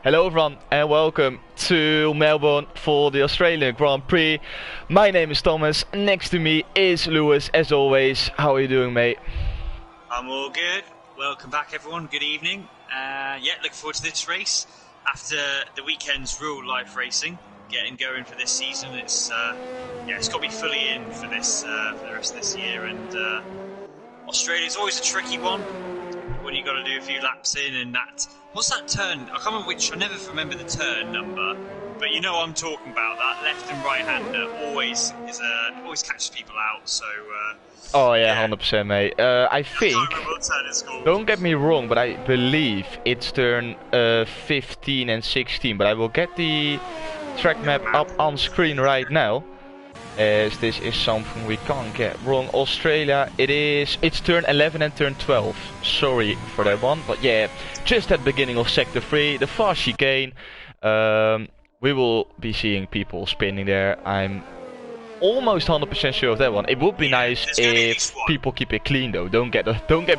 Hello everyone and welcome to Melbourne for the Australian Grand Prix. My name is Thomas, next to me is Lewis as always. How are you doing, mate? I'm all good. Welcome back everyone, good evening. Looking forward to this race. After the weekend's real life racing, getting going for this season, it's got to be fully in for this for the rest of this year. And Australia's always a tricky one when you got to do a few laps in and that. What's that turn? I can't remember which. I never remember the turn number, but you know what I'm talking about. That left and right hander always catches people out. So. 100%, mate. I think. I can't remember what turn it's called. Don't get me wrong, but I believe it's turn 15 and 16. But I will get the track map up on screen right now, as this is something we can't get wrong. Australia, it's turn 11 and turn 12. Sorry for that one, but yeah, just at the beginning of sector 3, the far chicane. We will be seeing people spinning there. I'm almost 100% sure of that one. It would be nice if people keep it clean though. Don't get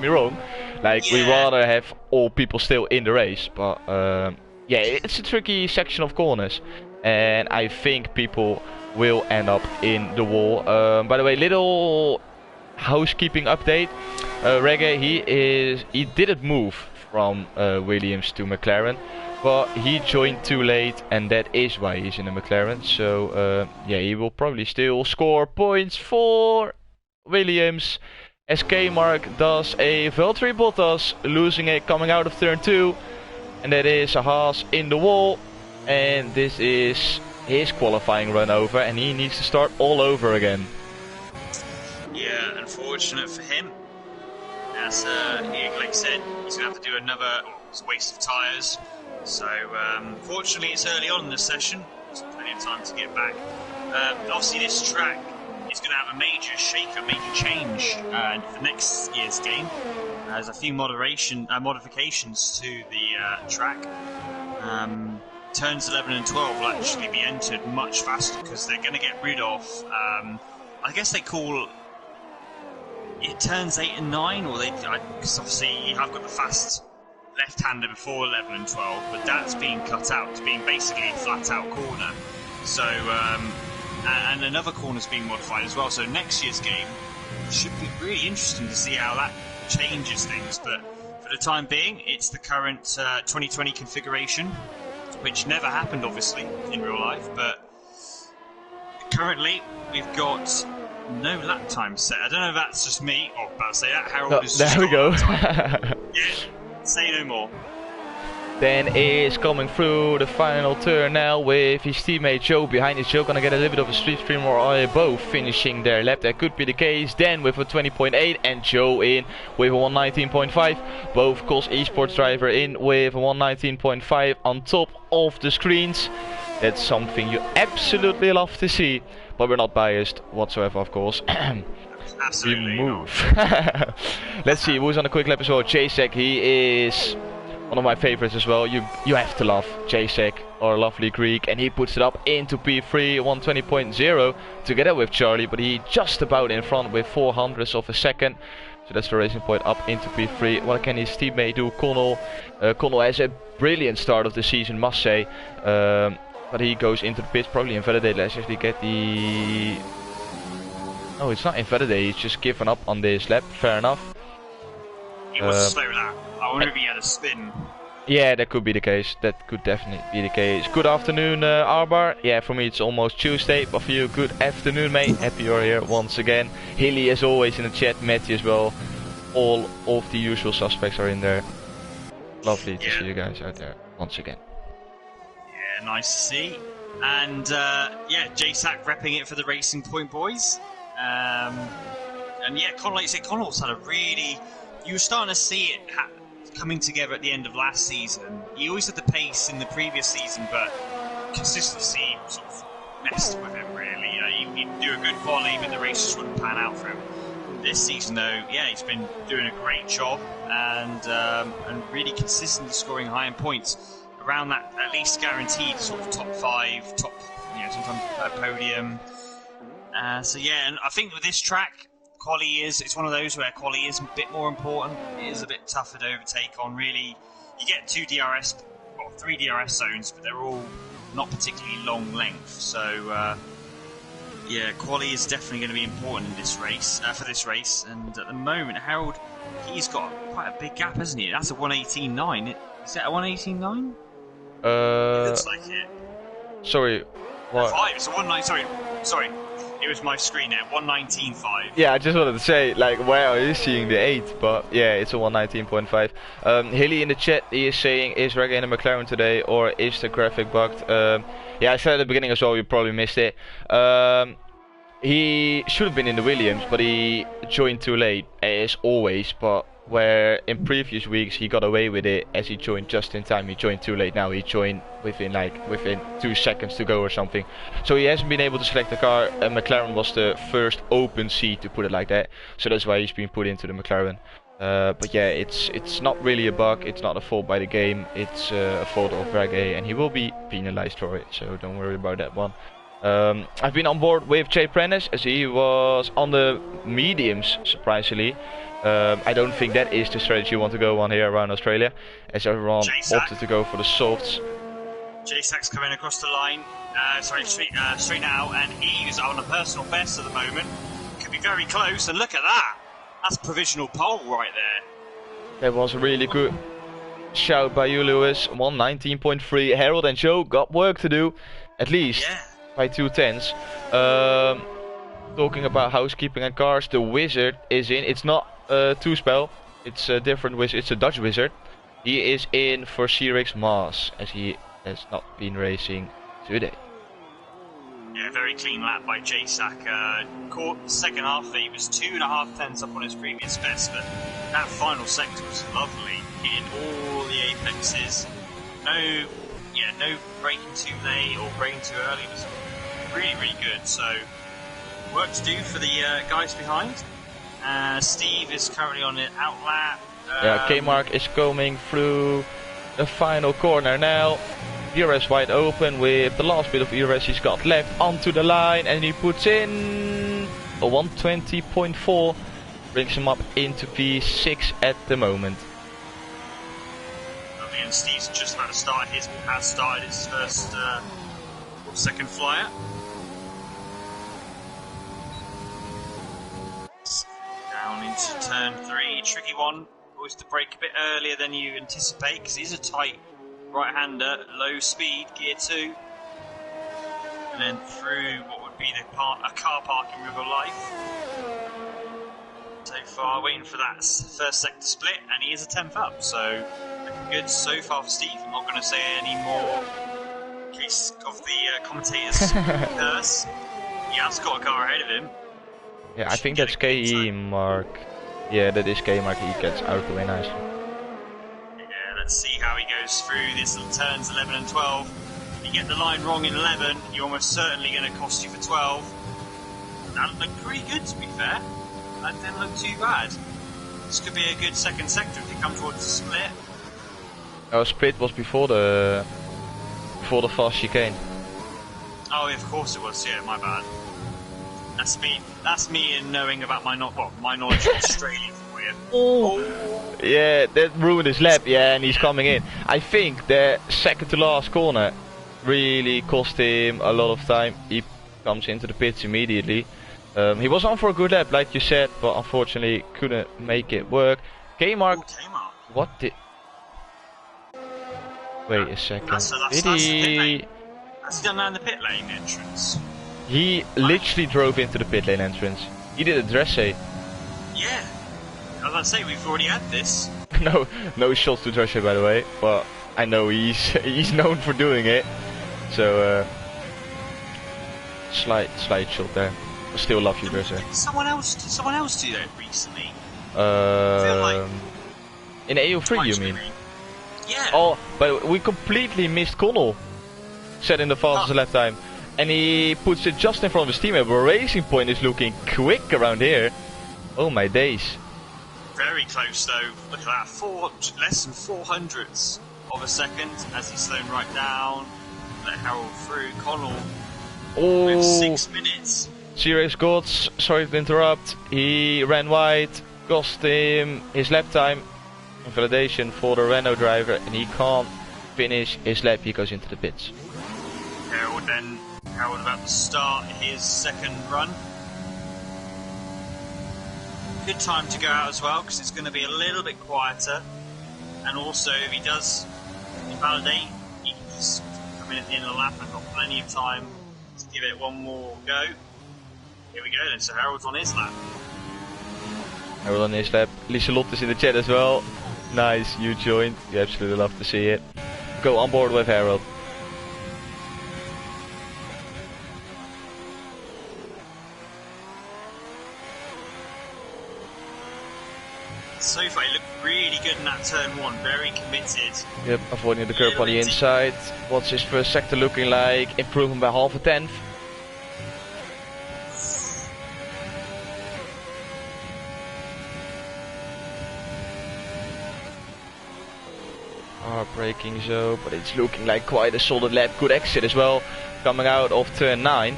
me wrong. We rather have all people still in the race, but it's a tricky section of corners, and I think people will end up in the wall. By the way, little housekeeping update. Reggae, he didn't move from Williams to McLaren, but he joined too late, and that is why he's in the McLaren. So he will probably still score points for Williams. As K-Mark does a Valtteri Bottas, losing it coming out of turn 2, and that is a Haas in the wall, and this is his qualifying run over, and he needs to start all over again. Yeah, unfortunate for him. As like I said, he's going to have to do another waste of tyres. So, fortunately, it's early on in the session, so plenty of time to get back. Obviously, this track is going to have a major shake-up, major change for next year's game. There's a few modifications to the track. Turns 11 and 12 will actually be entered much faster because they're going to get rid of, I guess they call it turns 8 and 9, or because obviously you have got the fast left-hander before 11 and 12, but that's being cut out to being basically a flat-out corner. So, and another corner's being modified as well. So next year's game should be really interesting to see how that changes things. But for the time being, it's the current 2020 configuration, which never happened, obviously, in real life, but currently we've got no lap time set. I don't know if that's just me, or about to say that, Harold is just there we go. Say no more. Then is coming through the final turn now with his teammate Joe behind. Is Joe gonna get a little bit of a slipstream, or are they both finishing their lap? That could be the case. Then with a 20.8 and Joe in with a 119.5. Both Cos Esports driver in with a 119.5 on top of the screens. That's something you absolutely love to see, but we're not biased whatsoever, of course. Absolutely. We move. Let's see who's on a quick lap as well. Jasek, he is one of my favorites as well. You have to love Jasek, our lovely Greek, and he puts it up into P3 120.0 together with Charlie, but he just about in front with 0.04 of a second. So that's the racing point up into P3. What can his teammate do? Connell has a brilliant start of the season, must say, but he goes into the pits, probably invalidate. Let's actually get the... No, it's not invalidate, he's just given up on this lap. Fair enough. It was a slow lap. I wonder if he had a spin. Yeah, that could be the case. That could definitely be the case. Good afternoon, Arbar. Yeah, for me it's almost Tuesday, but for you, good afternoon, mate. Happy you're here once again. Hilly, as always, in the chat. Matthew as well. All of the usual suspects are in there. Lovely to see you guys out there once again. Yeah, nice to see. And JSAC repping it for the Racing Point boys. And yeah, like you said, Connell's had a really... You were starting to see it coming together at the end of last season. He always had the pace in the previous season, but consistency sort of messed with him, really. He'd do a good volley, but the race just wouldn't pan out for him. This season, though, yeah, he's been doing a great job and really consistently scoring high in points around that at least guaranteed sort of top 5, sometimes a podium. So yeah, and I think with this track, it's one of those where quali is a bit more important. It is a bit tougher to overtake on. Really, you get 2 DRS, well, 3 DRS zones, but they're all not particularly long length. So yeah, quali is definitely going to be important in this race for this race. And at the moment, Harold, he's got quite a big gap, hasn't he? That's a 1:18.9. Is that a 1:18.9? It looks like it. Sorry, what? 5. It's a 1:19. Sorry. It was my screen there. 1:19.5. Yeah, I just wanted to say, like, where are you seeing the 8? But yeah, it's a 1:19.5. Hilly in the chat, he is saying, is Reggae in a McLaren today, or is the graphic bugged? Yeah, I said at the beginning as well, you probably missed it. He should have been in the Williams, but he joined too late, as always. But where in previous weeks he got away with it, as he joined just in time, he joined too late. Now he joined within 2 seconds to go or something. So he hasn't been able to select the car. McLaren was the first open seat, to put it like that. So that's why he's been put into the McLaren. But yeah, it's not really a bug. It's not a fault by the game. It's a fault of Reggae, and he will be penalized for it. So don't worry about that one. I've been on board with Jay Prentice, as he was on the mediums, surprisingly. I don't think that is the strategy you want to go on here around Australia, as everyone opted to go for the softs. J-Sack's coming across the line, straight now, and he is on a personal best at the moment. Could be very close, and look at that! That's provisional pole right there. That was a really good shout by you, Lewis. 1:19.3. Harold and Joe got work to do, at least. Yeah. By 2:10s. Talking about housekeeping and cars, the Wizard is in. It's not a 2-spell, it's a different Wizard, it's a Dutch Wizard. He is in for Cyrix Maas, as he has not been racing today. Yeah, very clean lap by J-Sack. Caught the second half, he was 2.5 tenths up on his previous best, but that final sector was lovely, hitting all the apexes. No braking too late or braking too early. It was really, really good. So, work to do for the guys behind. Steve is currently on an out lap. Yeah, K-Mark is coming through the final corner now. ERS wide open with the last bit of ERS he's got left onto the line, and he puts in a 1:20.4, brings him up into P6 at the moment. And Steve's just about to start has started his first or second flyer. Down into turn 3, tricky one. Always to brake a bit earlier than you anticipate, because he's a tight right-hander, low speed, gear 2. And then through what would be a car parking River Life. So far, waiting for that first sector split, and he is a 10th up, so looking good so far for Steve. I'm not going to say any more in case of the commentator's curse. He has got a car ahead of him. Yeah, I think that's K-Mark. Yeah, that is K-Mark. He gets out the way nicely. Yeah, let's see how he goes through this turns 11 and 12. If you get the line wrong in 11, you're almost certainly going to cost you for 12. That looked pretty good, to be fair. That didn't look too bad. This could be a good second sector if you come towards the split. Our split was before the fast chicane. Oh, of course it was. Yeah, my bad. That's me. That's me in knowing about my knowledge of Australia for you. Oh. Yeah, that ruined his lap. Yeah, and he's coming in. I think the second to last corner really cost him a lot of time. He comes into the pits immediately. He was on for a good lap, like you said, but unfortunately couldn't make it work. K-Mark, what did? Wait a second. Did he? Has he done that in the pit lane entrance? He literally drove into the pit lane entrance. He did a dressé. Yeah. I was about to say, we've already had this. no shots to dressé, by the way, but I know he's known for doing it. So slight shot there. I still love you, dressé. Did someone else do that recently? I feel like in EU3, you mean? Yeah. Oh, but we completely missed Connell. Set in the fastest lap time. And he puts it just in front of his teammate, but Racing Point is looking quick around here. Oh my days. Very close though. Look at that. Less than 400ths of a second as he's slowing right down. Let Harold through. Connell with 6 minutes. Serious Gods, sorry to interrupt. He ran wide, cost him his lap time. Validation for the Renault driver, and he can't finish his lap, he goes into the pits. Harold about to start his second run. Good time to go out as well, because it's going to be a little bit quieter. And also, if he does invalidate, he can just come in a lap and got plenty of time to give it one more go. Here we go then, so Harold's on his lap. Harold on his lap. Lieselotte is in the chat as well. Nice, you joined. You absolutely love to see it. Go on board with Harold. So far, he looked really good in that turn one, very committed. Yep, avoiding the curb on the inside. What's his first sector looking like? Improvement by half a tenth. Braking so, but it's looking like quite a solid lap. Good exit as well, coming out of turn 9.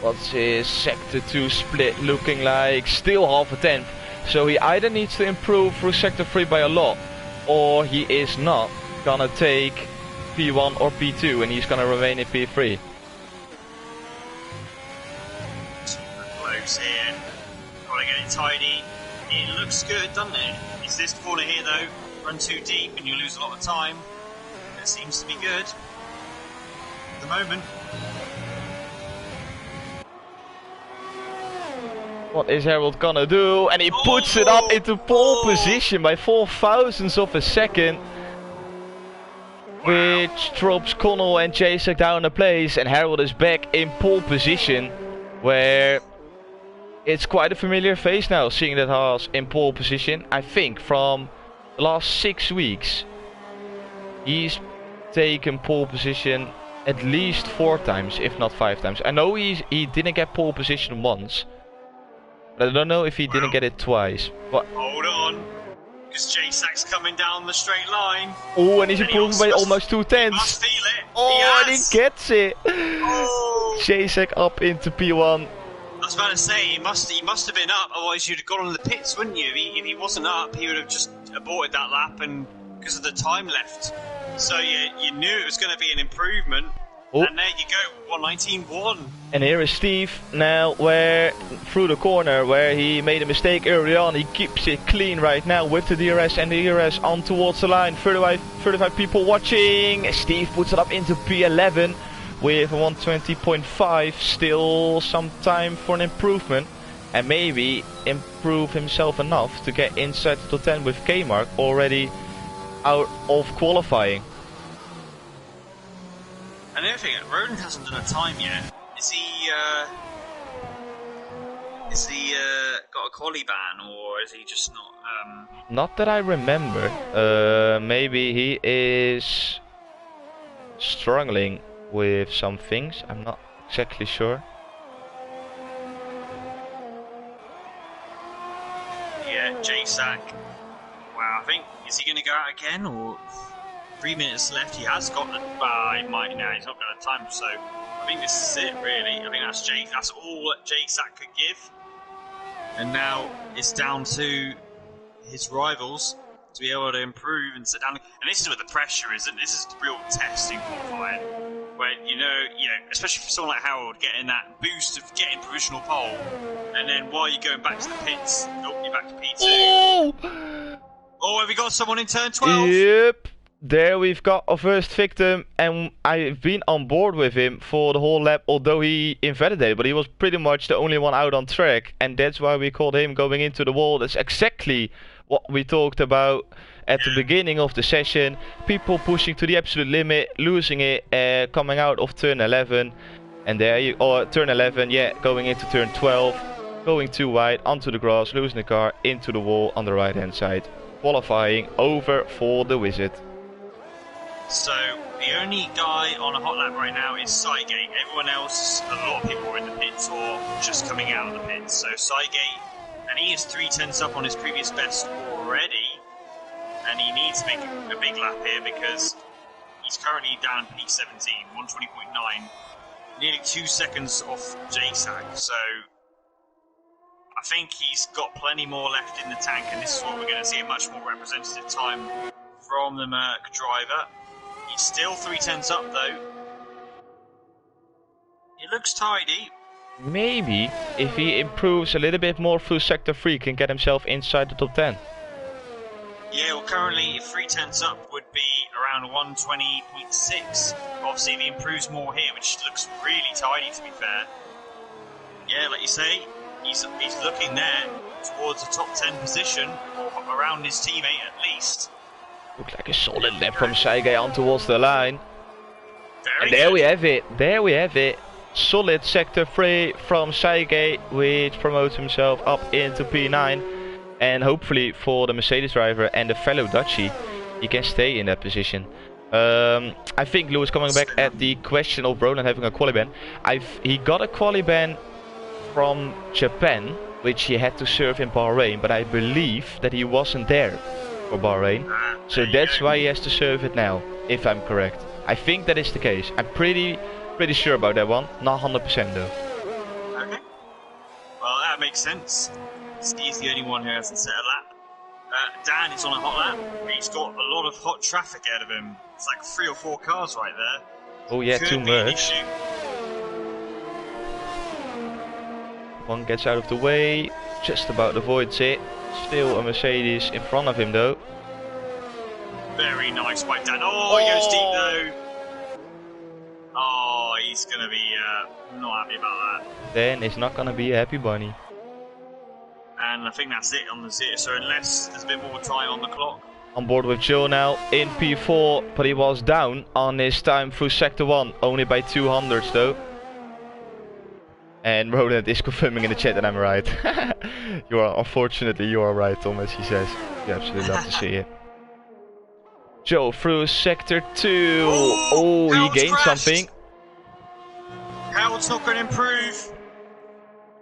What's his sector 2 split looking like? Still half a tenth. So he either needs to improve through sector 3 by a lot, or he is not gonna take P1 or P2 and he's gonna remain in P3. Close here. Gotta get it tidy. It looks good, doesn't it? It's this corner here though. Run too deep and you lose a lot of time. It seems to be good at the moment. What is Harold gonna do? And he puts it up into pole position by 0.004 of a second. Which drops Connell and Jacek down a place, and Harold is back in pole position, where it's quite a familiar face now, seeing that Haas in pole position. I think from the last 6 weeks he's taken pole position at least 4 times, if not 5 times. I know he didn't get pole position once, but I don't know if he didn't get it twice. But hold on, because Jacek's coming down the straight line. Oh, and he's improving by almost 2 tenths. Must feel it. Oh, and he gets it. Oh. Jacek up into P1. I was about to say, he must have been up, otherwise you'd have gone on the pits, wouldn't you? If he wasn't up, he would have just aborted that lap, and because of the time left. So you knew it was going to be an improvement. Oh. And there you go, 119.1. And here is Steve now, where through the corner where he made a mistake early on. He keeps it clean right now with the DRS, and the DRS on towards the line. 35 people watching. Steve puts it up into P11 with a 120.5. Still some time for an improvement, and maybe improve himself enough to get inside the top 10 with K-Mark already out of qualifying. And the other thing, Roland hasn't done a time yet. Is he got a quali ban, or is he just not? Not that I remember. Maybe he is struggling with some things. I'm not exactly sure. Yeah, Jacek. Wow, I think, is he going to go out again, or 3 minutes left? He has got the. He might now. He's not got a time, so I think this is it really. I think that's all that Jacek could give. And now it's down to his rivals to be able to improve and sit down. And this is where the pressure is, and this is the real test in qualifying. Where you know, especially for someone like Harold, getting that boost of getting provisional pole, and then while you're going back to the pits, you're back to P2. Oh, have we got someone in turn 12? Yep. There we've got our first victim, and I've been on board with him for the whole lap, although he invalidated, but he was pretty much the only one out on track, and that's why we called him going into the wall. That's exactly what we talked about at the beginning of the session. People pushing to the absolute limit, losing it, coming out of turn 11, and there you, or turn 11, yeah, going into turn 12, going too wide, onto the grass, losing the car, into the wall on the right hand side. Qualifying over for the Wizard. So, the only guy on a hot lap right now is Cygate. Everyone else, a lot of people are in the pits or just coming out of the pits. So, Cygate, and he is 3 tenths up on his previous best already. And he needs to make a big lap here because he's currently down P17, 120.9. Nearly 2 seconds off Jacek. So, I think he's got plenty more left in the tank, and this is what we're going to see, a much more representative time from the Merc driver. He's still 3/10 up though. It looks tidy. Maybe if he improves a little bit more through Sector 3, can get himself inside the top 10. Yeah, well currently 3/10 up would be around 120.6. Obviously if he improves more here, which looks really tidy to be fair. Yeah, like you say, he's looking there towards the top 10 position, or around his teammate at least. Looks like a solid lap from Saige on towards the line. Very And there good. we have it. There we have it. Solid Sector 3 from Saige, which promotes himself up into P9. And hopefully for the Mercedes driver and the fellow Dutchie, he can stay in that position. I think Lewis coming back at the question of Roland having a quali ban. He got a quali ban from Japan, which he had to serve in Bahrain, but I believe that he wasn't there for Bahrain. So that's why he has to serve it now, if I'm correct. I think that is the case. I'm pretty sure about that one. Not 100% though. Okay. Well, that makes sense. He's the only one who hasn't set a lap. Dan is on a hot lap. He's got a lot of hot traffic ahead of him. It's like 3 or 4 cars right there. Oh yeah, Could 2 be an mercs. issue. One gets out of the way, just about avoids it. Still a Mercedes in front of him though. Very nice by Dan. Oh, he goes deep though. Oh, he's gonna be not happy about that. Dan is not gonna be a happy bunny. And I think that's it on the zero. So unless there's a bit more time on the clock. On board with Joe now in P4, but he was down on his time through Sector 1, only by 200s though. And Roland is confirming in the chat that I'm right. Unfortunately, you are right, Thomas, he says. You absolutely love to see it. Joe through Sector 2. Oh, he Harold's gained crashed. something. Harold's not going to improve.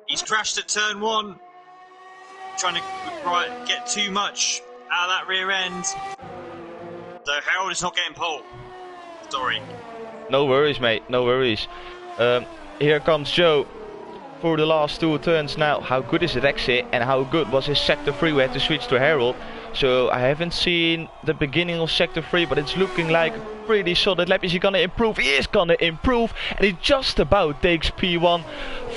He's crashed at turn 1. Trying to get too much out of that rear end. So Harold is not getting pole. Sorry. No worries, mate, no worries. Here comes Joe for the last 2 turns now. How good is his exit and how good was his Sector 3? We had to switch to Harold. So I haven't seen the beginning of Sector 3, but it's looking like a pretty solid lap. Is he gonna improve? He is gonna improve, and he just about takes P1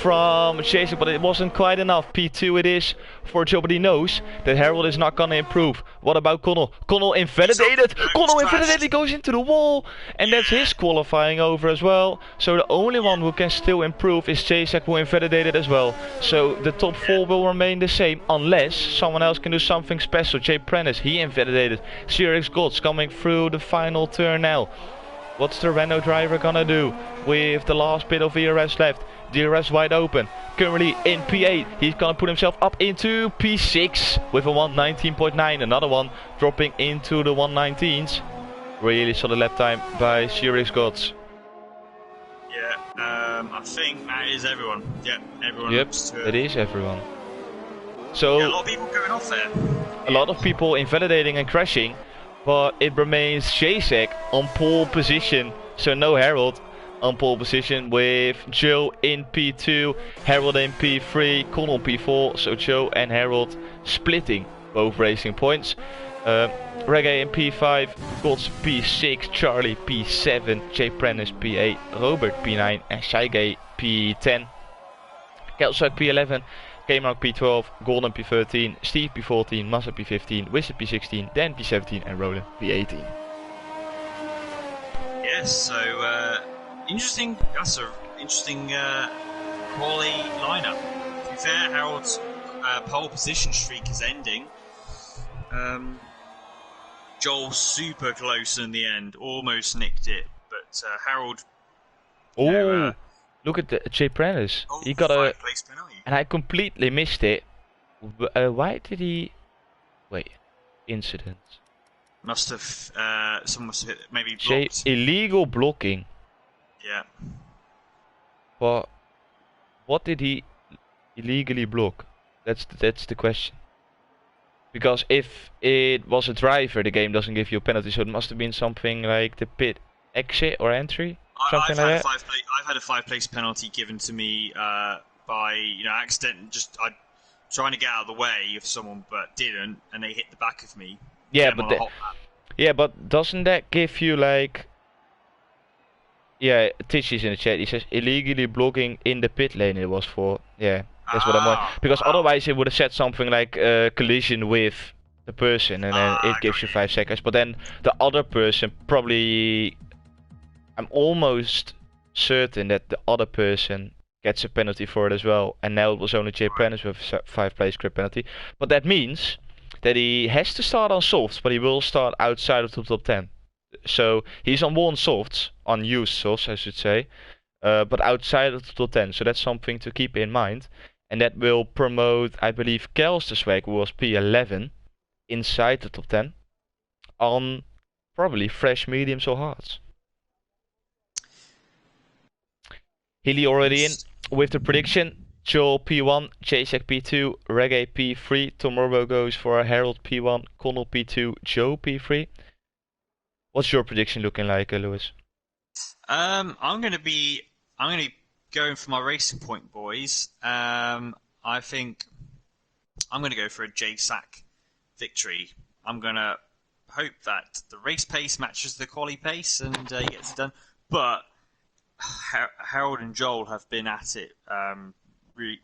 from Jason, but it wasn't quite enough. P2 it is for Joe, but he knows that Harold is not gonna improve. What about Connell? Connell invalidated! Connell invalidated, he goes into the wall, and that's his qualifying over as well. So the only one who can still improve is Jacek, who invalidated as well. So the top 4 will remain the same, unless someone else can do something special. Jay Prentice, he invalidated. CRX Gods coming through the final turn now. What's the Renault driver gonna do with the last bit of ERS left? DRS wide open. Currently in P8. He's gonna put himself up into P6 with a 119.9. Another one dropping into the 119s. Really solid lap time by CRX Gods. Yeah, I think that is everyone. Yep, everyone. Yep, looks to it is everyone. So yeah, a lot of people going off there. a lot of people invalidating and crashing, but it remains Jacek on pole position. So no Harold on pole position with Joe in P2, Harold in P3, Connell P4. So Joe and Harold splitting both racing points. Reggae in P5, Gods P6, Charlie P7, Jay Prentice P8, Robert P9 and Saige P10. Kelsuck P11, K-Mark P12, Golden P13, Steve P14, Massa P15, Wizard P16, Dan P17 and Roland P18. Yes, so interesting. That's an interesting quali lineup. To be fair, Harold's pole position streak is ending. Joel super close in the end, almost nicked it, but Harold. Oh, look at the Jay Prentice. He got a 5-place penalty. and I completely missed it. Why did he? Wait, incident. Must have someone must have maybe Jay, blocked. illegal blocking. Yeah. But what did he illegally block? That's the question. Because if it was a driver, the game doesn't give you a penalty, so it must have been something like the pit exit or entry, something like that. I've had a 5-place penalty given to me by accident. Just I trying to get out of the way of someone, but didn't, and they hit the back of me. Yeah, Them but on a hot lap. Yeah, but doesn't that give you like... Yeah, Tish is in the chat. He says illegally blocking in the pit lane it was for. Yeah, that's what I'm on. Because otherwise it would have said something like collision with the person and then it gives you 5 seconds. But then the other person probably... I'm almost certain that the other person gets a penalty for it as well. And now it was only Jay Prentice with a 5-place grid penalty. But that means that he has to start on softs, but he will start outside of the top 10. So he's on worn softs, on used softs I should say, but outside of the top 10. So that's something to keep in mind. And that will promote, I believe, Kelsterweg, who was P11, inside the top 10, on probably fresh mediums or hards. Healy already in with the prediction. Joel P1, Jacek P2, Reggae P3. Tomorrow goes for Harold P1, Connell P2, Joe P3. What's your prediction looking like, Lewis? I'm gonna be going for my Racing Point boys. I think I'm gonna go for a JSAC victory. I'm gonna hope that the race pace matches the quali pace and he gets it done. But Harold and Joel have been at it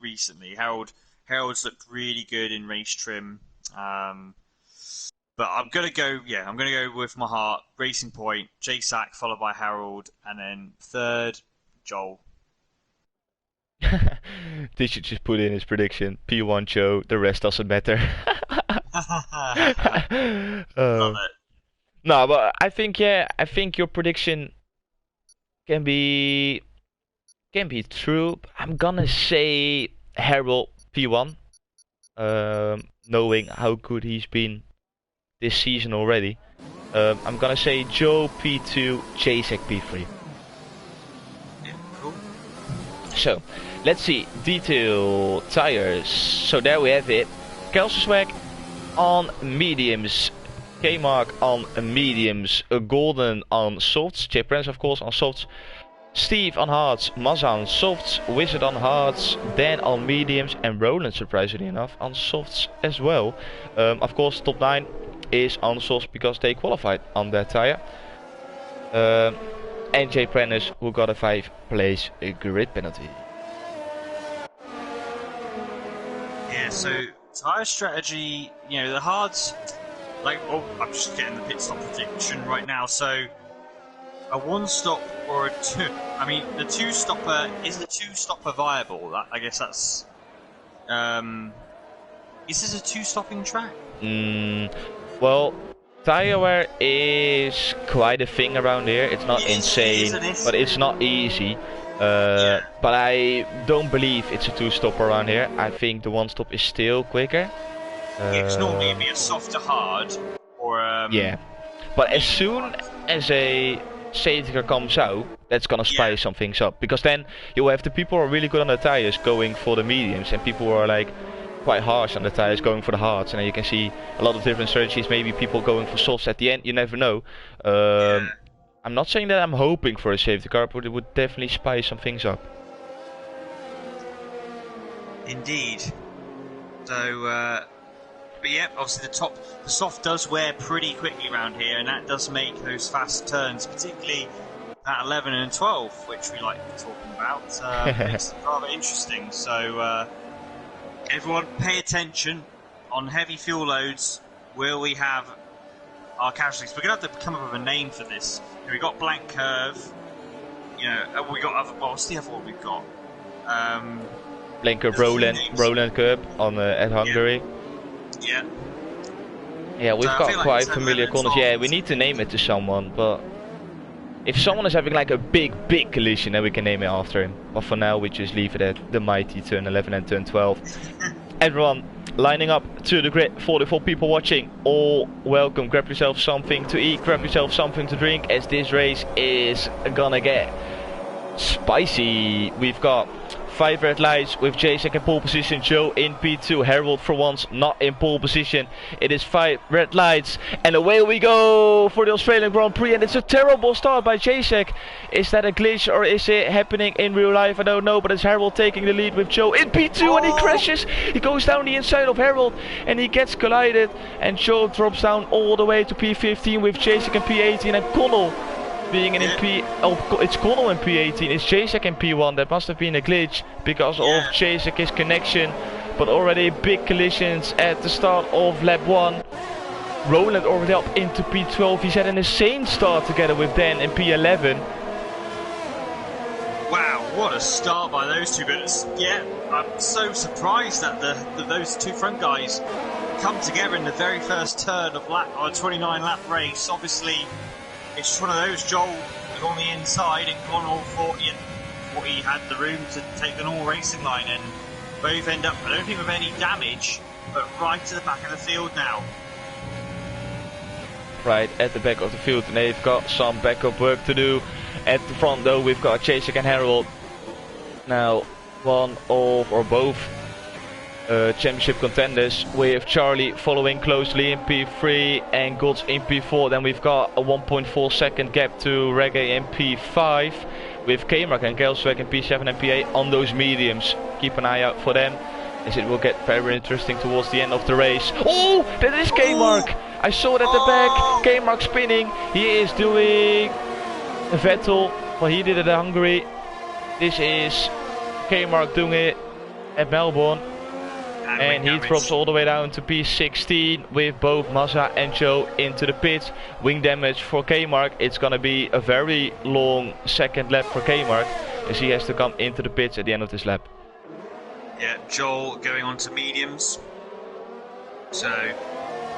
recently. Harold's looked really good in race trim. But I'm gonna go with my heart. Racing Point, JSAC followed by Harold, and then third, Joel. They should just put in his prediction. P1 Joe, the rest doesn't matter. Love it. No, but I think your prediction can be true. I'm gonna say Harold P1, knowing how good he's been this season already. I'm gonna say Joe P2, JSEC P3. Yeah, cool. So, let's see. Detail tires. So there we have it. Kelstersweg on mediums. K-Mark on mediums. Golden on softs. Jay Prince of course on softs. Steve on hards, Mazza on softs, Wizard on hards, Dan on mediums, and Roland, surprisingly enough, on softs as well. Of course, top 9 is on softs because they qualified on that tire. And Jay Prentice, who got a 5-place grid penalty. Yeah, so tire strategy, the hards, I'm just getting the pit stop prediction right now, so a 1-stop or a 2. I mean, the 2-stopper, is the 2-stopper viable? I guess that's... is this a 2-stopping track? Well, tire wear is quite a thing around here. It's not insane, but it's not easy. But I don't believe it's a 2-stop around here. I think the 1-stop is still quicker. It's normally be a softer hard or yeah, but as soon as a safety car comes out, that's gonna spice some things up, because then you have the people who are really good on the tires going for the mediums, and people who are like quite harsh on the tires going for the hards, and then you can see a lot of different strategies. Maybe people going for softs at the end, you never know. I'm not saying that I'm hoping for a safety car, but it would definitely spice some things up. Indeed. So but yeah, obviously the soft does wear pretty quickly around here, and that does make those fast turns, particularly at 11 and 12, which we like talking about. It's rather interesting. So everyone, pay attention on heavy fuel loads. Will we have our casualties? We're gonna have to come up with a name for this. We got blank curve. We got other. Well, what's the other one we've got? Blank curve, Roland curve on at Hungary. Yeah. Yeah, we've got quite familiar corners. Yeah, we need to name it to someone, but if someone is having like a big collision, then we can name it after him. But for now, we just leave it at the mighty turn 11 and turn 12. Everyone lining up to the grid, 44 people watching, all welcome. Grab yourself something to eat, grab yourself something to drink, as this race is gonna get spicy. We've got 5 red lights with Jacek in pole position, Joe in P2, Harold for once not in pole position. It is 5 red lights and away we go for the Australian Grand Prix, and it's a terrible start by Jacek. Is that a glitch or is it happening in real life? I don't know, but it's Harold taking the lead with Joe in P2 and he crashes. He goes down the inside of Harold and he gets collided, and Joe drops down all the way to P15 with Jacek in P18 and Connell being in P... Oh, it's Connell in P18, it's Jacek in P1. That must have been a glitch because of Jacek's connection. But already big collisions at the start of lap 1. Roland already up into P12. He's had an insane start together with Dan in P11. Wow, what a start by those two. But yeah, I'm so surprised that those two front guys come together in the very first turn of a 29 lap race. Obviously, it's just one of those. Joel was on the inside and Connell thought he had the room to take an all racing line, and both end up, I don't think with any damage, but right to the back of the field now. Right at the back of the field, and they've got some backup work to do. At the front though, we've got Jacek and Harold. Now, one of or both championship contenders, with Charlie following closely in P3 and Gods in P4. Then we've got a 1.4 second gap to Reggae in P5, with K-Mark and Kelsweg in P7 and P8 on those mediums. Keep an eye out for them, as it will get very interesting towards the end of the race. Oh, that is K-Mark! I saw it at the back. K-Mark spinning. He is doing Vettel, well, he did it at Hungary. This is K-Mark doing it at Melbourne. And he drops all the way down to P16 with both Mazza and Joe into the pits. Wing damage for K-Mark. It's gonna be a very long second lap for K-Mark, as he has to come into the pits at the end of this lap. Yeah, Joel going on to mediums. So,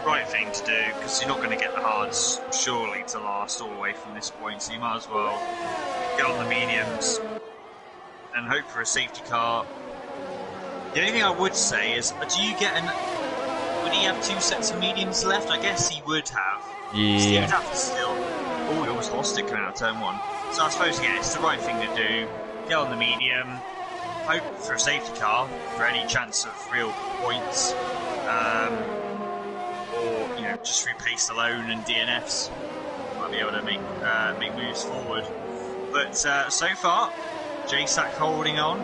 right thing to do, because you're not going to get the hards surely to last all the way from this point. So you might as well get on the mediums and hope for a safety car. The only thing I would say is, would he have 2 sets of mediums left? I guess he would have. Yeah. So he would have to still... Oh, he almost lost it coming out of turn 1. So I suppose, yeah, it's the right thing to do. Get on the medium, hope for a safety car for any chance of real points. Or, you know, just through pace alone and DNFs, might be able to make moves forward. But so far, Jacek holding on.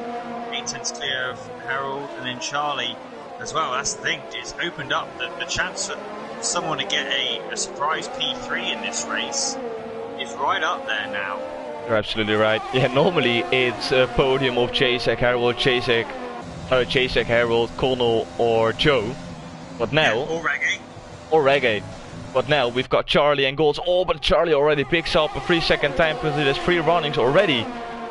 8 tenths clear of Harold, and then Charlie as well. That's the thing, it's opened up the chance for someone to get a surprise P3 in this race is right up there now. You're absolutely right. Yeah, normally it's a podium of Jacek, Harold, Jacek, Harold, Connell or Joe. But now... Yeah, or Reggae. But now we've got Charlie and Golds. Oh, but Charlie already picks up a 3-second time penalty. There's 3 runnings already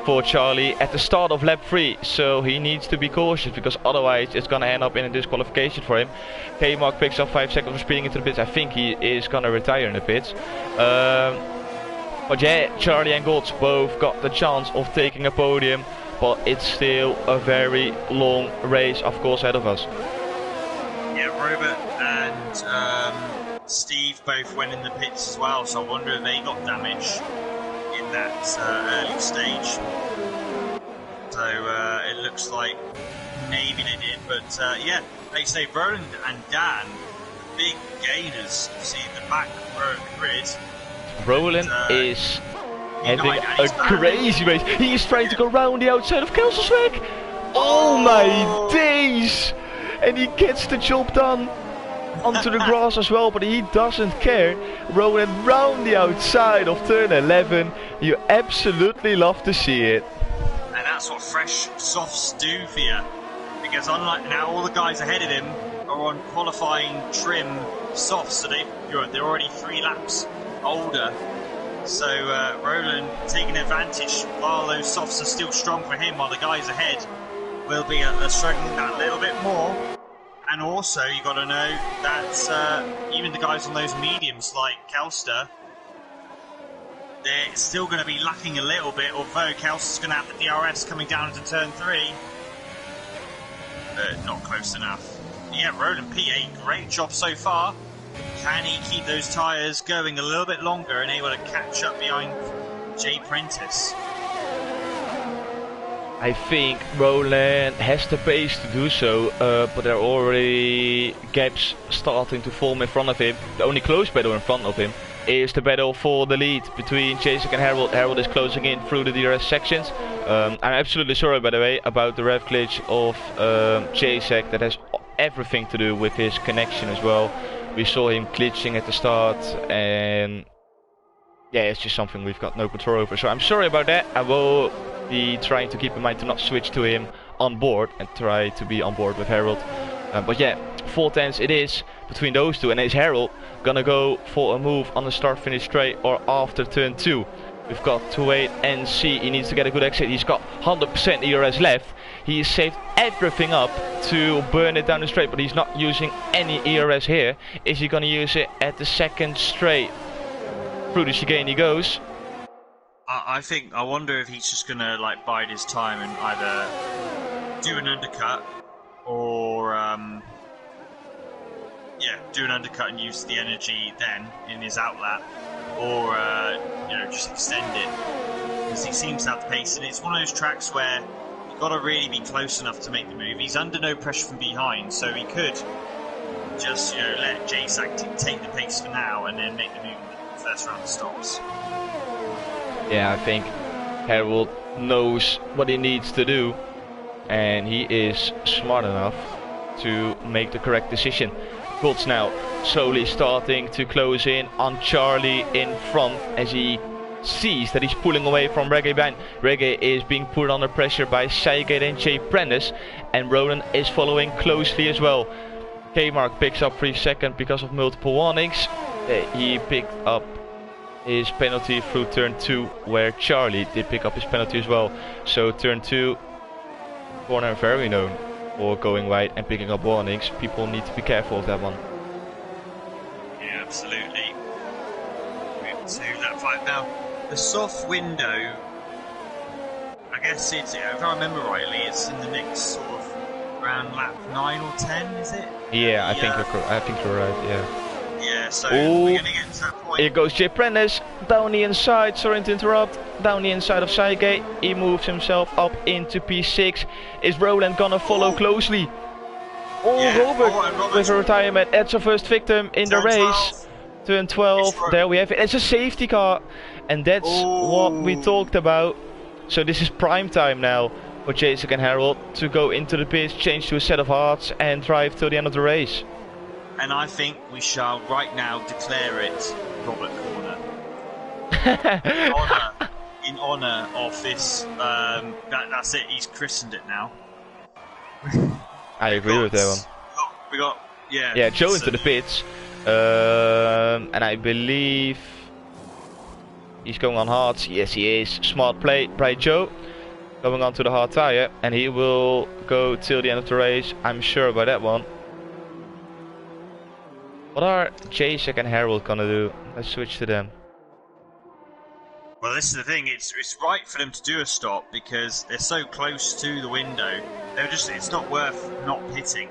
for Charlie at the start of lap 3. So he needs to be cautious, because otherwise it's going to end up in a disqualification for him. K-Mark picks up 5 seconds for speeding into the pits. I think he is going to retire in the pits. But yeah, Charlie and Golds both got the chance of taking a podium. But it's still a very long race, of course, ahead of us. Yeah, Robert and Steve both went in the pits as well, so I wonder if they got damage in that early stage. So it looks like maybe they did, but yeah, they say Roland and Dan, big gainers. You see the back row of the grid. Roland is having a crazy race. He is trying to go round the outside of Kelselsweg. Oh my days! And he gets the job done onto the grass as well, but he doesn't care. Roland round the outside of turn 11. You absolutely love to see it. And that's what fresh softs do for you. Because unlike now, all the guys ahead of him are on qualifying trim softs, so they're already 3 laps older. So Roland taking advantage while those softs are still strong for him, while the guys ahead will be struggling that little bit more. And also, you got to know that even the guys on those mediums like Kelster, they're still going to be lacking a little bit, although Kelster's going to have the DRS coming down into turn 3. But not close enough. Yeah, Roland P8, great job so far. Can he keep those tyres going a little bit longer and able to catch up behind Jay Prentice? I think Roland has the pace to do so, but there are already gaps starting to form in front of him. The only close battle in front of him is the battle for the lead between Jacek and Harold. Harold is closing in through the DRS sections. I'm absolutely sorry, by the way, about the rev glitch of Jacek. That has everything to do with his connection as well. We saw him glitching at the start, and yeah, it's just something we've got no control over. So I'm sorry about that. I will be trying to keep in mind to not switch to him on board and try to be on board with Harold. But yeah, 410s it is between those two, and is Harold gonna go for a move on the start finish straight or after turn 2? We've got to wait and see. He needs to get a good exit. He's got 100% ERS left. He has saved everything up to burn it down the straight, but he's not using any ERS here. Is he gonna use it at the second straight? Through the chicane he goes. I wonder if he's just gonna like bide his time and either do an undercut or do an undercut and use the energy then in his outlap, or just extend it, because he seems to have the pace, and it's one of those tracks where you've got to really be close enough to make the move. He's under no pressure from behind, so he could just let Jacek take the pace for now and then make the move in the first round of stops. Yeah, I think Harold knows what he needs to do, and he is smart enough to make the correct decision. Colts now slowly starting to close in on Charlie in front as he sees that he's pulling away from Reggae behind. Reggae is being put under pressure by Seigate and Jay Prentice, and Roland is following closely as well. K-Mark picks up 3 seconds because of multiple warnings. He picked up his penalty through turn 2, where Charlie did pick up his penalty as well. So turn 2, corner very known for going wide and picking up warnings. People need to be careful of that one. Yeah, absolutely. Move to lap 5 now. The soft window, I guess it's, if I remember rightly, it's in the next sort of around lap 9 or 10, is it? Yeah, I think you're right, yeah. Yeah, so we're going to get to that point. Here goes Jay Prentice, down the inside, sorry to interrupt, down the inside of Seigate. He moves himself up into P6. Is Roland gonna follow closely? Robert with a retirement. That's our first victim in the race. Turn 12, there we have it. It's a safety car, and that's what we talked about. So this is prime time now for Jacek and Harold to go into the pits, change to a set of hards, and drive till the end of the race. And I think we shall right now declare it Robert Corner. in honour of this. That's it. He's christened it now. I agree with that one. We got Joe into the pits, and I believe he's going on hards. Yes, he is. Smart play by Joe, going on to the hard tire, and he will go till the end of the race. I'm sure about that one. What are Jacek and Harold gonna do? Let's switch to them. Well, this is the thing. It's right for them to do a stop because they're so close to the window. It's not worth not pitting.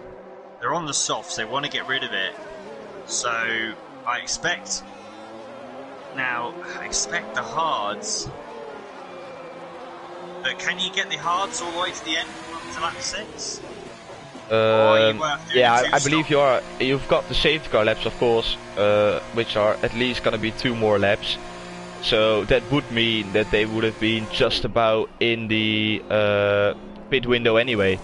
They're on the softs. They want to get rid of it. So I expect the hards. But can you get the hards all the way to the end to lap 6? I believe you are. You've got the safety car laps, of course, which are at least gonna be 2 more laps. So that would mean that they would have been just about in the pit window anyway.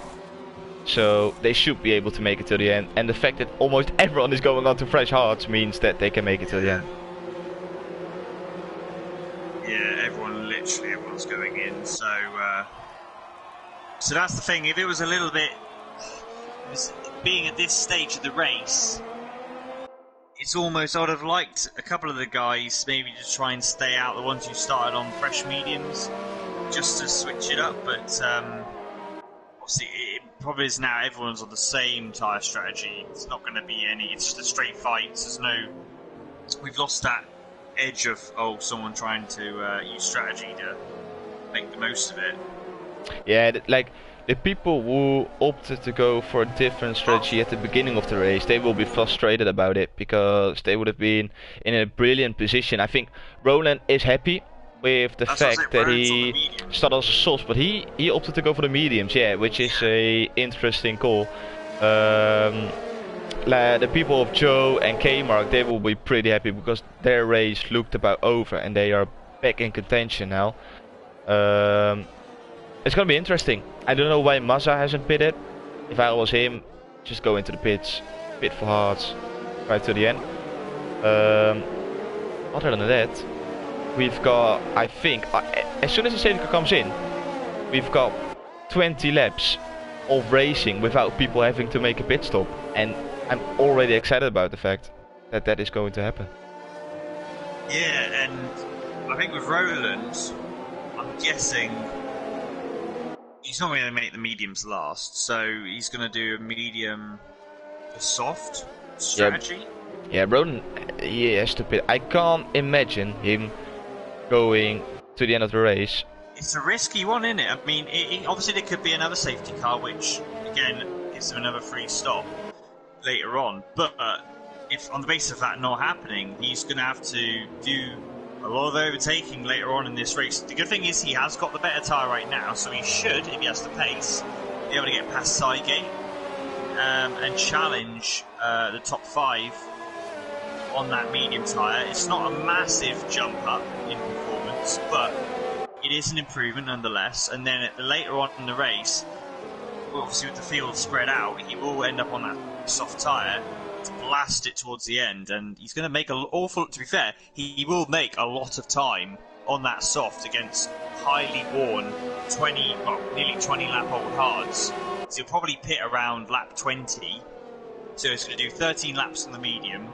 So they should be able to make it to the end. And the fact that almost everyone is going on to fresh hards means that they can make it to the end. Yeah, everyone's going in. So that's the thing. If it was a little bit. Being at this stage of the race, it's almost, I would have liked a couple of the guys maybe to try and stay out, the ones who started on fresh mediums, just to switch it up, but obviously it probably is now everyone's on the same tyre strategy. It's not going to be it's just a straight fight. We've lost that edge of someone trying to use strategy to make the most of it. Yeah, the people who opted to go for a different strategy at the beginning of the race, they will be frustrated about it because they would have been in a brilliant position. I think Roland is happy with the That's what I fact said, that Rhodes on the he medium. started as a soft, but he opted to go for the mediums, yeah, which is a interesting call. The people of Joe and K-Mark, they will be pretty happy because their race looked about over and they are back in contention now. It's gonna be interesting. I don't know why Mazza hasn't pitted. If I was him, just go into the pits, pit for hards, right to the end. Other than that, we've got, I think, as soon as the safety car comes in, we've got 20 laps of racing without people having to make a pit stop. And I'm already excited about the fact that that is going to happen. Yeah, and I think with Roland, I'm guessing he's not going to make the mediums last, so he's going to do a medium to soft strategy. Yeah, Roland, he has to pit. I can't imagine him going to the end of the race. It's a risky one, isn't it? I mean, obviously there could be another safety car, which again gives him another free stop later on. But if on the basis of that not happening, he's going to have to do a lot of overtaking later on in this race. The good thing is he has got the better tyre right now, so he should, if he has the pace, be able to get past Seigate and challenge the top 5 on that medium tyre. It's not a massive jump up in performance, but it is an improvement nonetheless. And then later on in the race, obviously with the field spread out, he will end up on that soft tyre to blast it towards the end, and he's going to make to be fair, he will make a lot of time on that soft against highly worn nearly 20 lap old hards. So he'll probably pit around lap 20, so he's going to do 13 laps on the medium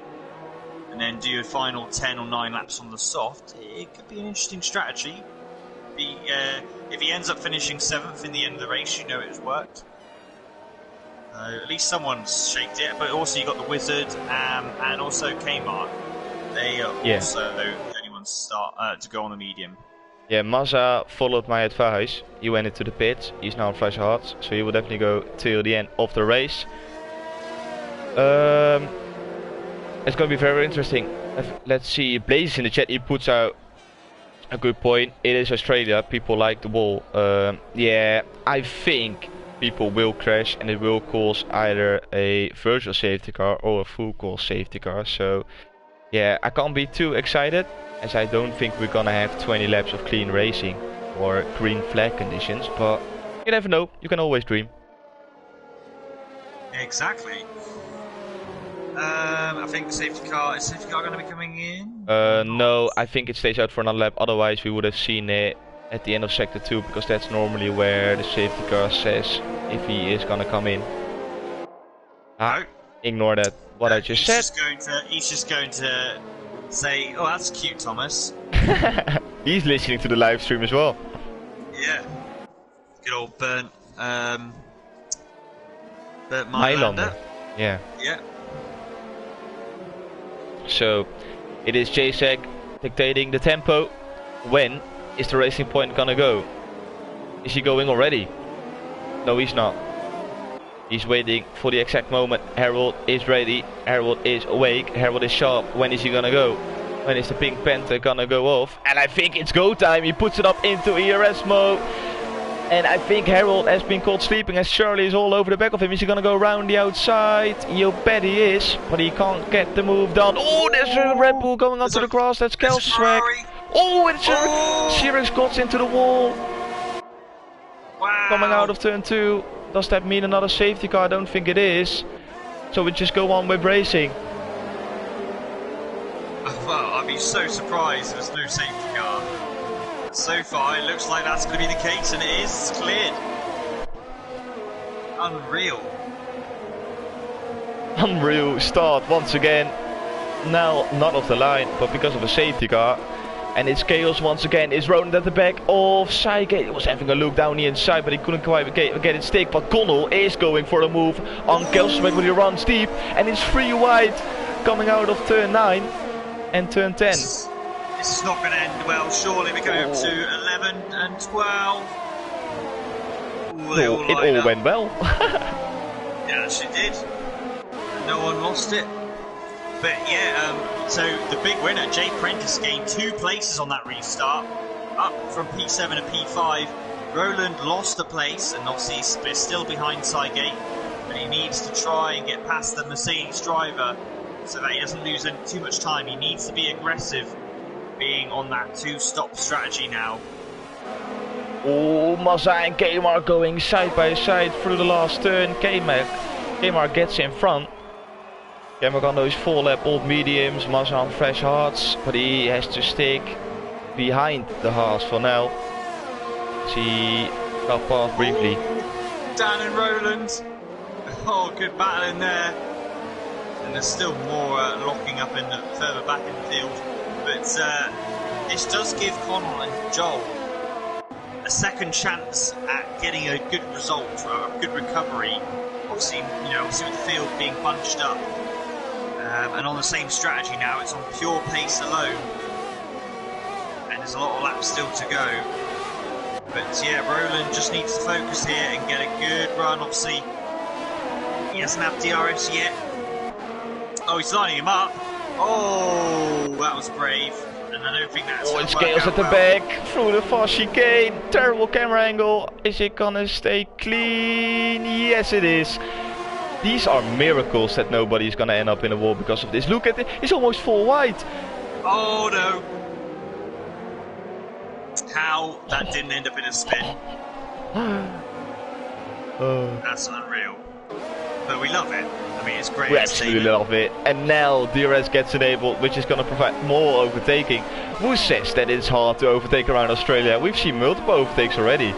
and then do a final 10 or 9 laps on the soft. It could be an interesting strategy. If he ends up finishing 7th in the end of the race, you know it has worked. At least someone's shaked it, but also you got the Wizard and also Kmart. They are also the only ones to go on the medium. Yeah, Mazza followed my advice. He went into the pits. He's now on fresh hards, so he will definitely go till the end of the race. It's going to be very interesting. Let's see, Blaze in the chat, he puts out a good point. It is Australia, people like the wall. Yeah, I think people will crash and it will cause either a virtual safety car or a full course safety car. So yeah, I can't be too excited, as I don't think we're gonna have 20 laps of clean racing or green flag conditions, but you never know, you can always dream. Exactly. I think is safety car going to be coming in? No, I think it stays out for another lap, otherwise we would have seen it at the end of sector 2, because that's normally where the safety car says if he is gonna come in. No. Ignore that, what I just said. He's just going to say, oh, that's cute, Thomas. He's listening to the live stream as well. Yeah. Good old burnt Mylander. Mylander. Yeah. Yeah. So, it is JSEG dictating the tempo. When is the Racing Point gonna go? Is he going already? No, he's not. He's waiting for the exact moment. Harold is ready. Harold is awake. Harold is sharp. When is he gonna go? When is the Pink Panther gonna go off? And I think it's go time. He puts it up into ERS mode. And I think Harold has been caught sleeping as Charlie is all over the back of him. Is he gonna go around the outside? You bet he is. But he can't get the move done. Oh, there's a Red Bull going onto the grass. That's Kel's swag. Oh, it's Sirius got into the wall. Wow. Coming out of turn 2. Does that mean another safety car? I don't think it is. So we just go on with racing. Well, I'd be so surprised if there's no safety car. So far, it looks like that's going to be the case, and it is. It's cleared. Unreal. Unreal start once again. Now not off the line, but because of a safety car. And it's chaos once again. Is Roland at the back of Seigate? He was having a look down the inside, but he couldn't quite get it stick. But Connell is going for a move on Kelsbeck when he runs deep. And it's 3 wide coming out of turn 9 and turn 10. This is not going to end well, surely. We're going up to 11 and 12. Ooh, it all went well. Yeah, it actually did. No one lost it. But yeah, so the big winner, Jay Prentice, gained 2 places on that restart. up from P7 to P5. Roland lost the place, and obviously he's still behind Sygate, but he needs to try and get past the Mercedes driver so that he doesn't lose too much time. He needs to be aggressive, being on that 2-stop strategy now. Oh, Mazda and Kmart going side by side through the last turn. Kmart gets in front. Kmart on those 4-lap old mediums, Mazda on fresh hards, but he has to stick behind the Haas for now. He got past briefly. Dan and Roland. Oh, good battle in there. And there's still more locking up in the further back in the field. But this does give Connell and Joel a second chance at getting a good result, a good recovery. Obviously, with the field being bunched up. And on the same strategy now, it's on pure pace alone. And there's a lot of laps still to go. But yeah, Roland just needs to focus here and get a good run. Obviously, he doesn't have DRS yet. Oh, he's lining him up. Oh, that was brave. And I don't think that's it scales at the back, through the fast chicane. Terrible camera angle. Is it gonna stay clean? Yes, it is. These are miracles that nobody's gonna end up in a wall because of this. Look at it, it's almost full wide. Oh no. How that didn't end up in a spin. That's unreal. But we love it. I mean, it's great. We absolutely love it. And now DRS gets enabled, which is going to provide more overtaking. Who says that it's hard to overtake around Australia? We've seen multiple overtakes already.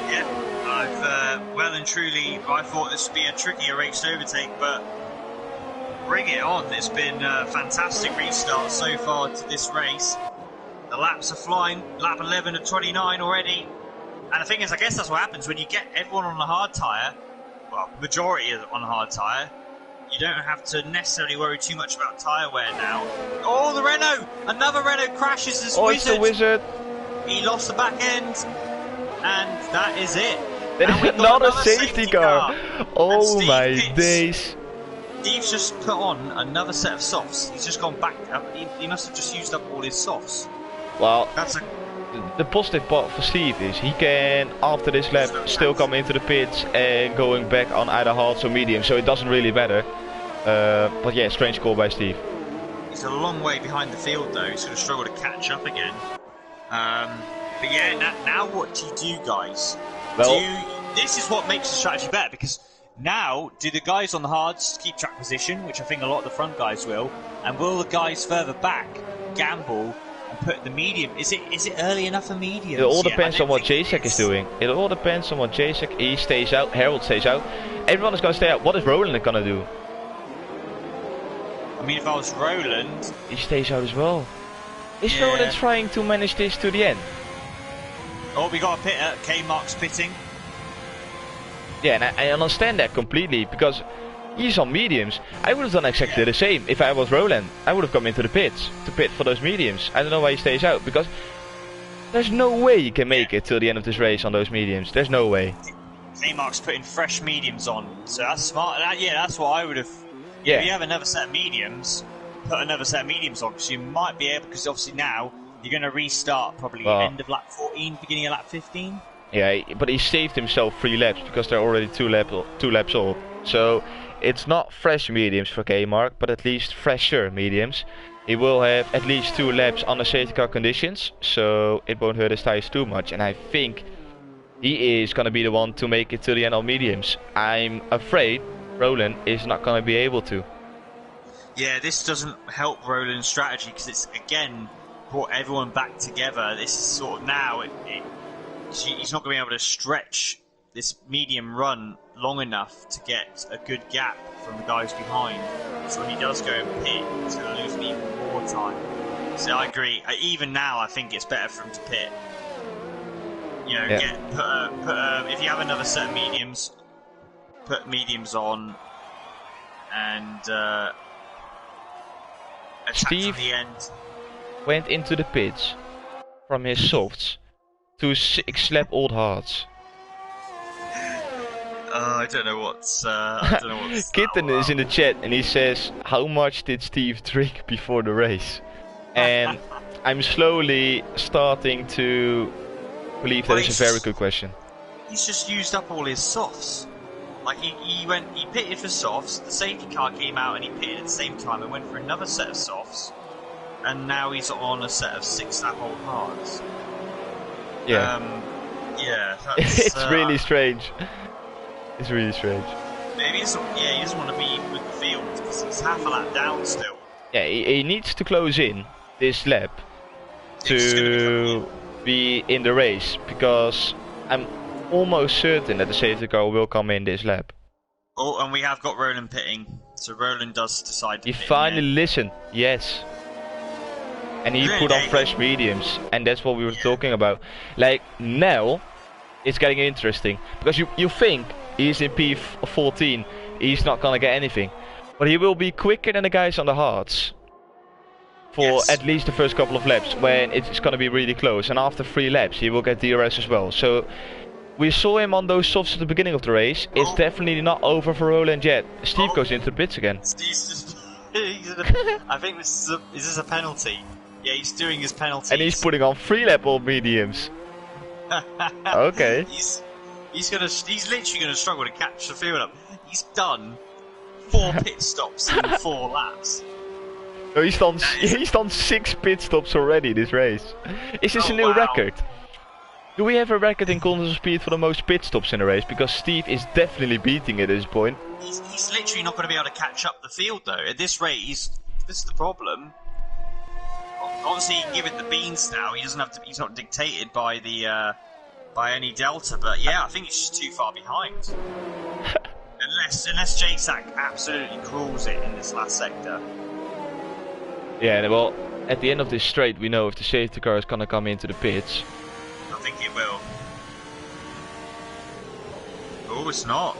Yeah, I've well and truly, I thought this would be a trickier race to overtake, but bring it on. It's been a fantastic restart so far to this race. The laps are flying, lap 11 of 29 already. And the thing is, I guess that's what happens when you get everyone on a hard tyre, well, majority on a hard tyre, you don't have to necessarily worry too much about tyre wear now. Oh, the Renault! Another Renault crashes this Wizard! It's the Wizard! He lost the back end, and that is it. There is another safety car! Oh my days! Steve's just put on another set of softs. He's just gone back. He must have just used up all his softs. Well, the positive part for Steve is he can, after this lap, still come into the pits and going back on either hards or medium, so it doesn't really matter. But yeah, strange call by Steve. He's a long way behind the field though. He's going to struggle to catch up again. But yeah, now what do you do, guys? Well, this is what makes the strategy better, because now, do the guys on the hards keep track position, which I think a lot of the front guys will, and will the guys further back gamble and put the medium? Is it early enough for mediums? It all depends on what Jacek is doing. It all depends on what Jacek, he stays out, Harold stays out. Everyone is going to stay out. What is Roland going to do? I mean, if I was Roland... He stays out as well. Is Roland trying to manage this to the end? Oh, we got a pitter. K-Mark's pitting. Yeah, and I understand that completely, because he's on mediums. I would have done exactly the same if I was Roland. I would have come into the pits to pit for those mediums. I don't know why he stays out, because there's no way he can make it till the end of this race on those mediums. There's no way. K-Mark's putting fresh mediums on, so that's smart. That's what I would have. Yeah. If you have another set of mediums, put another set of mediums on, because you might be able, because obviously now you're going to restart probably end of lap 14, beginning of lap 15. Yeah, but he saved himself 3 laps because they're already 2 laps old. So it's not fresh mediums for K-Mark, but at least fresher mediums. He will have at least 2 laps on the safety car conditions, so it won't hurt his tires too much. And I think he is going to be the one to make it to the end of mediums. I'm afraid Roland is not going to be able to. Yeah, this doesn't help Roland's strategy, because it's again brought everyone back together. This is sort of now he's not going to be able to stretch this medium run long enough to get a good gap from the guys behind. So when he does go and pit, he's going to lose even more time. So I agree. Even now, I think it's better for him to pit. You know, if you have another set of mediums, put mediums on, and attack Steve from the end. Went into the pits from his softs to 6-lap old hards. I don't know what's. Kitten is in the chat and he says, "How much did Steve drink before the race?" And I'm slowly starting to believe that is a very good question. He's just used up all his softs. Like he pitted for softs, the safety car came out and he pitted at the same time and went for another set of softs, and now he's on a set of 6 lap old hards. Yeah. Yeah, that's, it's really strange. It's really strange. Maybe he doesn't want to be with the field because he's half a lap down still. Yeah, he needs to close in this lap to be in the race, because I'm almost certain that the safety car will come in this lap. Oh, and we have got Roland pitting, so Roland does decide to He pit finally listened, yes. And he put on fresh mediums, and that's what we were talking about. Like, now, it's getting interesting, because you think he's in P14, he's not gonna get anything. But he will be quicker than the guys on the hards. For at least the first couple of laps, when it's gonna be really close. And after 3 laps, he will get DRS as well. So, we saw him on those softs at the beginning of the race. It's definitely not over for Roland yet. Steve goes into the pits again. Steve's just... I think is this a penalty? Yeah, he's doing his penalties. And he's putting on 3 lap old mediums. Okay. He's literally gonna struggle to catch the field up. He's done 4 pit stops in 4 laps. No, he's done 6 pit stops already this race. Is this a new record? Do we have a record in constant speed for the most pit stops in a race? Because Steve is definitely beating it at this point. He's literally not going to be able to catch up the field though. At this rate, this is the problem. Obviously, he can give it the beans now. He doesn't have to. He's not dictated by the by any delta. But yeah, I think he's just too far behind. unless JSAC absolutely crawls it in this last sector. Yeah, well, at the end of this straight, we know if the safety car is going to come into the pits. I think it will. Oh, it's not.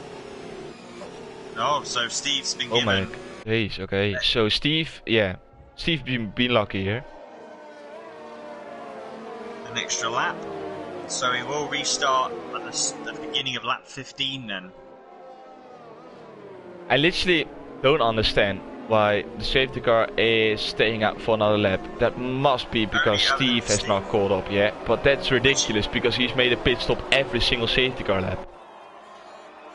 No, so Steve's been given... Oh my days, okay. So Steve, Steve been lucky here. An extra lap. So he will restart at the beginning of lap 15 then. I literally don't understand why the safety car is staying out for another lap. That must be because Steve has not caught up yet. But that's ridiculous because he's made a pit stop every single safety car lap.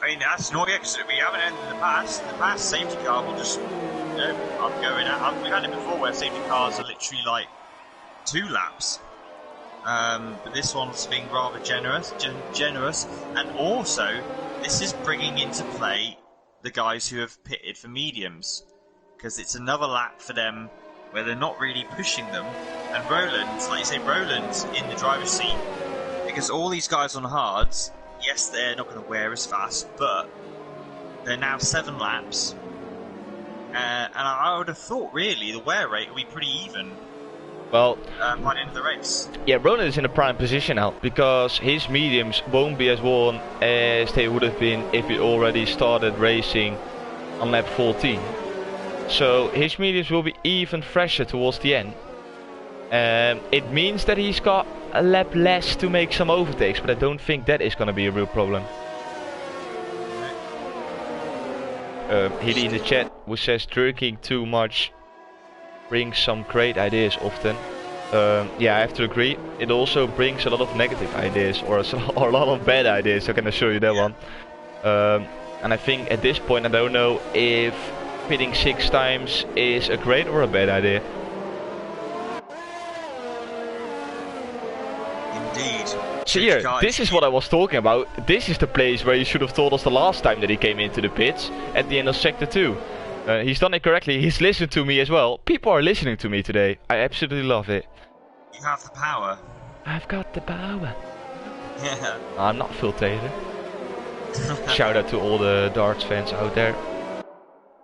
I mean, that's not the exit. We haven't ended the past. The past safety car will just, I'm going out. We've had it before where safety cars are literally like 2 laps. But this one's being rather generous. And also, this is bringing into play the guys who have pitted for mediums. Because it's another lap for them where they're not really pushing them. And Roland's, like you say, Roland's in the driver's seat. Because all these guys on hards, yes, they're not going to wear as fast, but they're now 7 laps. And I would have thought, really, the wear rate will be pretty even. Well, by the end of the race. Yeah, Roland is in a prime position now, because his mediums won't be as worn as they would have been if he already started racing on lap 14. So his mediums will be even fresher towards the end. It means that he's got a lap less to make some overtakes, but I don't think that is going to be a real problem. Hilly in the chat who says drinking too much brings some great ideas often. Yeah, I have to agree. It also brings a lot of negative ideas or a lot of bad ideas, I can assure you that one. And I think at this point I don't know if pitting 6 times is a great or a bad idea. Indeed. So here, this is what I was talking about. This is the place where you should have told us the last time that he came into the pits, at the end of sector 2. He's done it correctly, he's listened to me as well. People are listening to me today. I absolutely love it. You have the power. I've got the power. Yeah. I'm not Phil Taylor. Shout out to all the darts fans out there.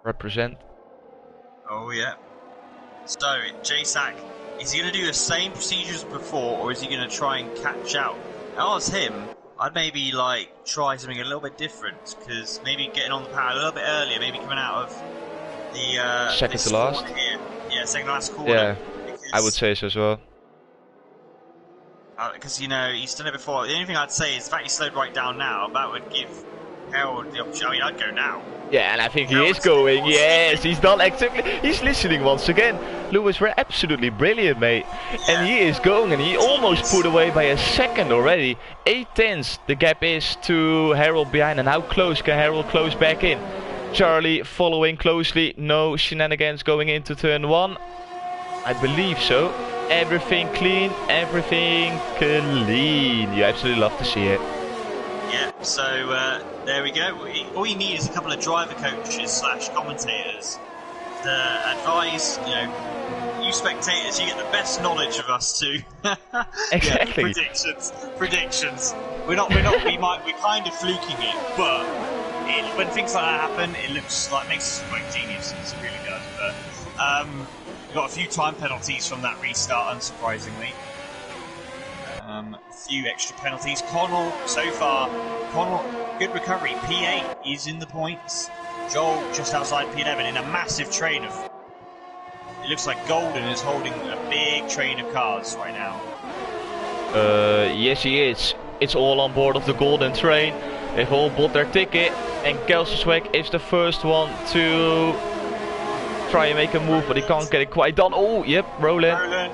Represent. Oh yeah. So, JSAC, is he going to do the same procedures before, or is he going to try and catch out? If I was him, I'd maybe like try something a little bit different, because maybe getting on the power a little bit earlier, maybe coming out of the second to last. Here. Yeah, second to last corner. Yeah, I would say so as well. Because you know he's done it before. The only thing I'd say is the fact he slowed right down now. That would give Harold the opportunity. I mean, I'd go now. Yeah, and I think he Harold's is going. more Yes, speedy. he's done exactly. He's listening once again. Lewis, we're absolutely brilliant, mate. And he is going, and he almost put away by a second already. 8/10 the gap is to Harold behind, and how close can Harold close back in? Charlie following closely. No shenanigans going into turn 1. I believe so. Everything clean, everything clean. You absolutely love to see it. Yeah, so there we go. All you need is a couple of driver coaches / commentators to advise, you spectators, you get the best knowledge of us too. Exactly. Yeah, predictions. We're kind of fluking it, but when things like that happen, it looks like makes us look like geniuses. It really does. But we got a few time penalties from that restart, unsurprisingly. A few extra penalties. Connell, so far, good recovery. P8 is in the points. Joel just outside P11 in a massive train of. It looks like Golden is holding a big train of cars right now. Yes, he is. It's all on board of the Golden train. They've all bought their ticket, and Kelsensweg is the first one to try and make a move, but he can't get it quite done. Oh, yep, Roland.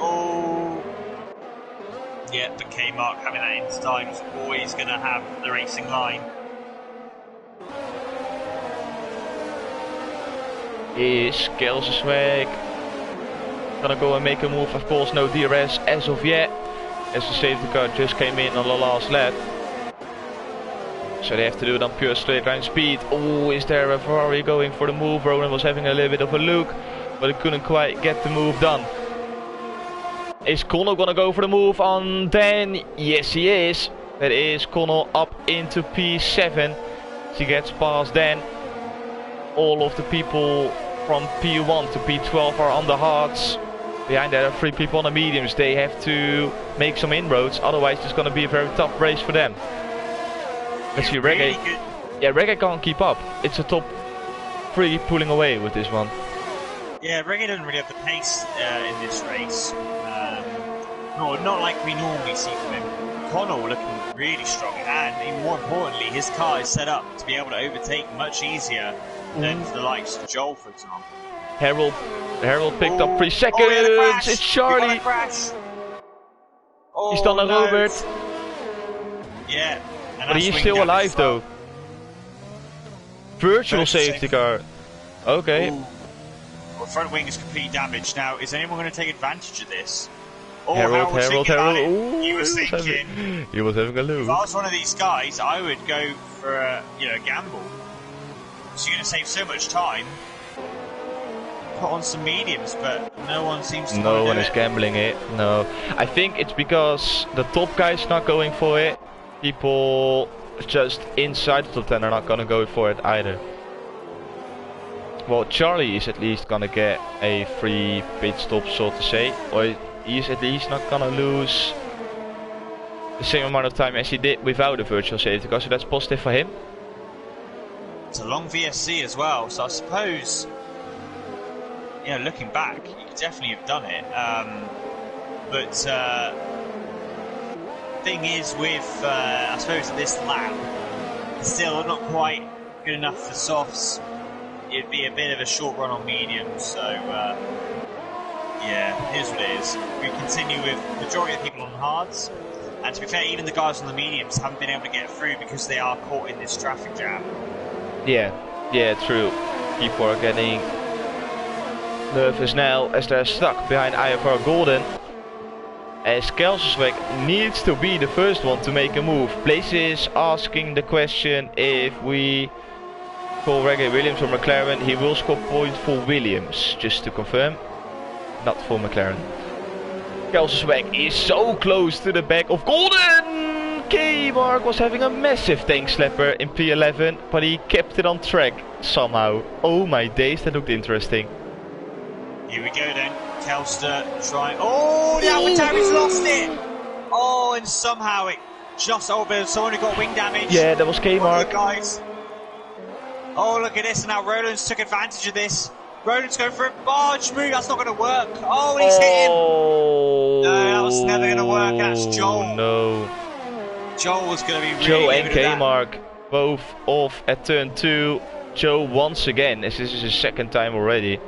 Oh. Yeah, but K-Mark having that into time is always going to have the racing line. Is Kelsensweg gonna go and make a move? Of course, no DRS as of yet, as the safety car just came in on the last lap. So they have to do it on pure straight line speed. Oh, is there a Ferrari going for the move? Roland was having a little bit of a look, but he couldn't quite get the move done. Is Connell gonna go for the move on Dan? Yes, he is. That is Connell up into P7. He gets past Dan. All of the people from P1 to P12 are on the hards. Behind that are 3 people on the mediums. They have to make some inroads, otherwise it's going to be a very tough race for them. Let's see, Reggae. Yeah, Reggae can't keep up. It's a top 3 pulling away with this one. Yeah, Reggae doesn't really have the pace in this race. No, not like we normally see from him. Connell looking really strong, and even more importantly, his car is set up to be able to overtake much easier than the likes of Joel, for example. Harold picked up 3 seconds. It's Charlie. He's done a Robert. Yeah, but he's still alive though. Virtual safety car. Okay. Ooh. Well, front wing is completely damaged. Now, is anyone going to take advantage of this? Oh, Harold. Ooh, he was thinking. He was having a look. If I was one of these guys, I would go for a gamble. So you're going to save so much time. Put on some mediums, but no one seems to. No one is gambling it. No, I think it's because the top guy's not going for it. People just inside the top 10 are not going to go for it either. Well, Charlie is at least going to get a free pit stop, so to say, or he's at least not going to lose the same amount of time as he did without a virtual safety car, so that's positive for him. It's a long VSC as well, so I suppose, looking back, you could definitely have done it. But thing is, with I suppose this lap, it's still not quite good enough for softs. It'd be a bit of a short run on mediums, so yeah, here's what it is. We continue with the majority of people on hards, and to be fair, even the guys on the mediums haven't been able to get through because they are caught in this traffic jam. Yeah, true. People are getting nervous now as they're stuck behind IFR Golden. As Kelsensweg needs to be the first one to make a move. Blaze is asking the question if we call Reggae Williams or McLaren. He will score points for Williams, just to confirm. Not for McLaren. Kelsensweg is so close to the back of Golden! K-Mark was having a massive tank slapper in P11, but he kept it on track somehow. Oh my days, that looked interesting. Here we go then. Kelster trying. Oh, the AlphaTauri's lost it! Oh, and somehow it just over. Someone who got wing damage. Yeah, that was K-Mark. Guys. Oh, look at this. And now Roland's took advantage of this. Roland's going for a barge move. That's not going to work. Oh, and he's hit him. No, that was never going to work. That's Joel. No. Joel was going to be really Joe and K-Mark. both off at turn 2. Joe once again, as this is his second time already.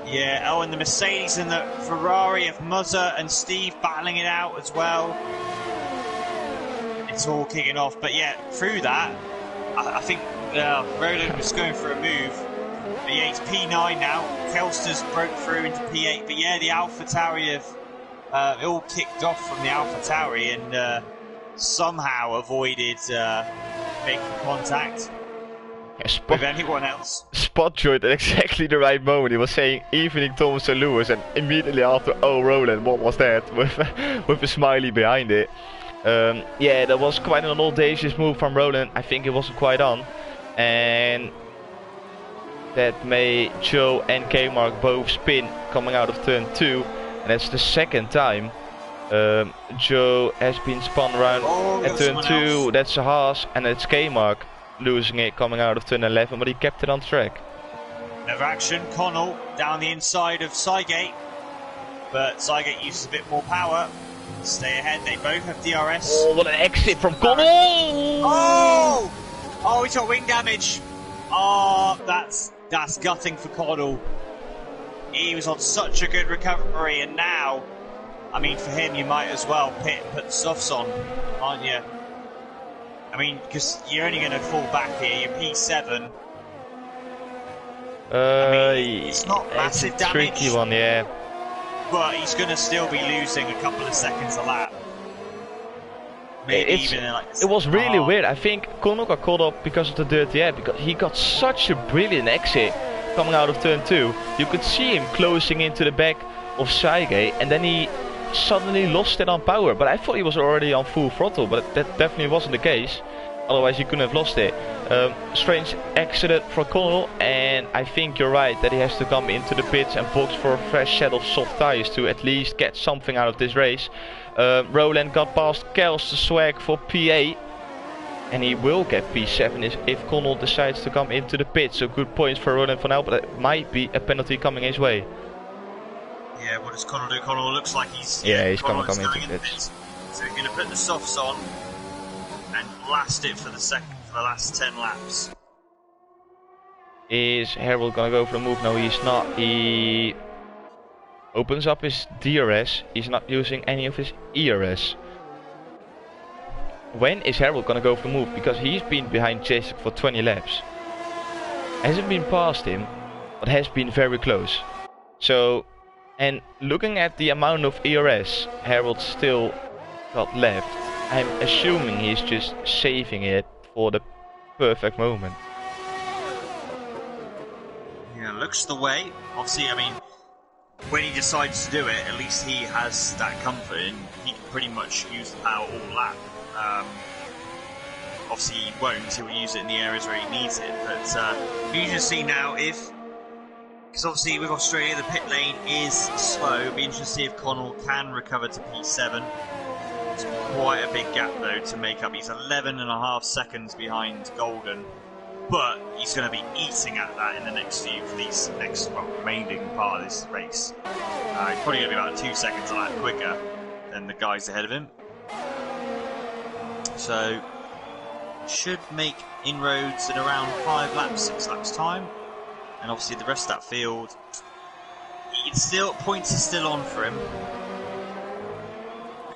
Yeah, oh, and the Mercedes and the Ferrari of Muzzer and Steve battling it out as well. It's all kicking off, but yeah, through that, I think Roland was going for a move. But yeah, it's P9 now. Kelster's broke through into P8, but yeah, the AlphaTauri have it all kicked off from the AlphaTauri and somehow avoided making contact with anyone else. Spot joined at exactly the right moment. He was saying evening Thomas and Lewis, and immediately after, oh Roland, what was that? With a smiley behind it. Yeah, that was quite an audacious move from Roland. I think it wasn't quite on, and that made Joe and K-Mark both spin coming out of turn 2, and that's the second time Joe has been spun around at turn 2. That's a Haas, and it's K-Mark losing it coming out of turn 11, but he kept it on track. Another action, Connell down the inside of Cygate, but Cygate uses a bit more power. Stay ahead, they both have DRS. Oh, what an exit from Connell! Oh, he's got wing damage. Oh, that's gutting for Connell. He was on such a good recovery, and now, I mean, for him, you might as well put the softs on, aren't you? I mean, because you're only going to fall back here. You're P7. I mean, it's not massive damage. Tricky one, yeah. But he's going to still be losing a couple of seconds a lap. Maybe even in like it was really weird. I think Connell got caught up because of the dirty air, because he got such a brilliant exit coming out of turn 2. You could see him closing into the back of Cygate, and then he suddenly lost it on power. But I thought he was already on full throttle, but that definitely wasn't the case. Otherwise he couldn't have lost it. Strange accident for Connell, and I think you're right that he has to come into the pits and box for a fresh set of soft tires to at least get something out of this race. Roland got past Kels the swag for P8, and he will get P7 if Connell decides to come into the pit. So good points for Roland for now, but it might be a penalty coming his way. Yeah, what does Connell do? Connell looks like he's he's coming into the pits. So he's going to put the softs on and blast it for the last 10 laps. Is Harold gonna go for the move? No, he's not. He opens up his DRS. He's not using any of his ERS. When is Harold gonna go for the move? Because he's been behind Jasek for 20 laps. Hasn't been past him, but has been very close. So, and looking at the amount of ERS Harold still got left, I'm assuming he's just saving it for the perfect moment. Yeah, looks the way. Obviously, I mean, when he decides to do it, at least he has that comfort, and he can pretty much use the power all lap. Obviously, he won't. He will use it in the areas where he needs it. But you just see now if, because obviously with Australia the pit lane is slow. It'll be interesting to see if Connell can recover to P7. It's quite a big gap though to make up. He's 11.5 seconds behind Golden, but he's going to be eating at that in the next few, for these next, remaining part of this race. He's probably going to be about 2 seconds a lap quicker than the guys ahead of him. So, should make inroads in around 5 laps, 6 laps time. And obviously the rest of that field, points are still on for him.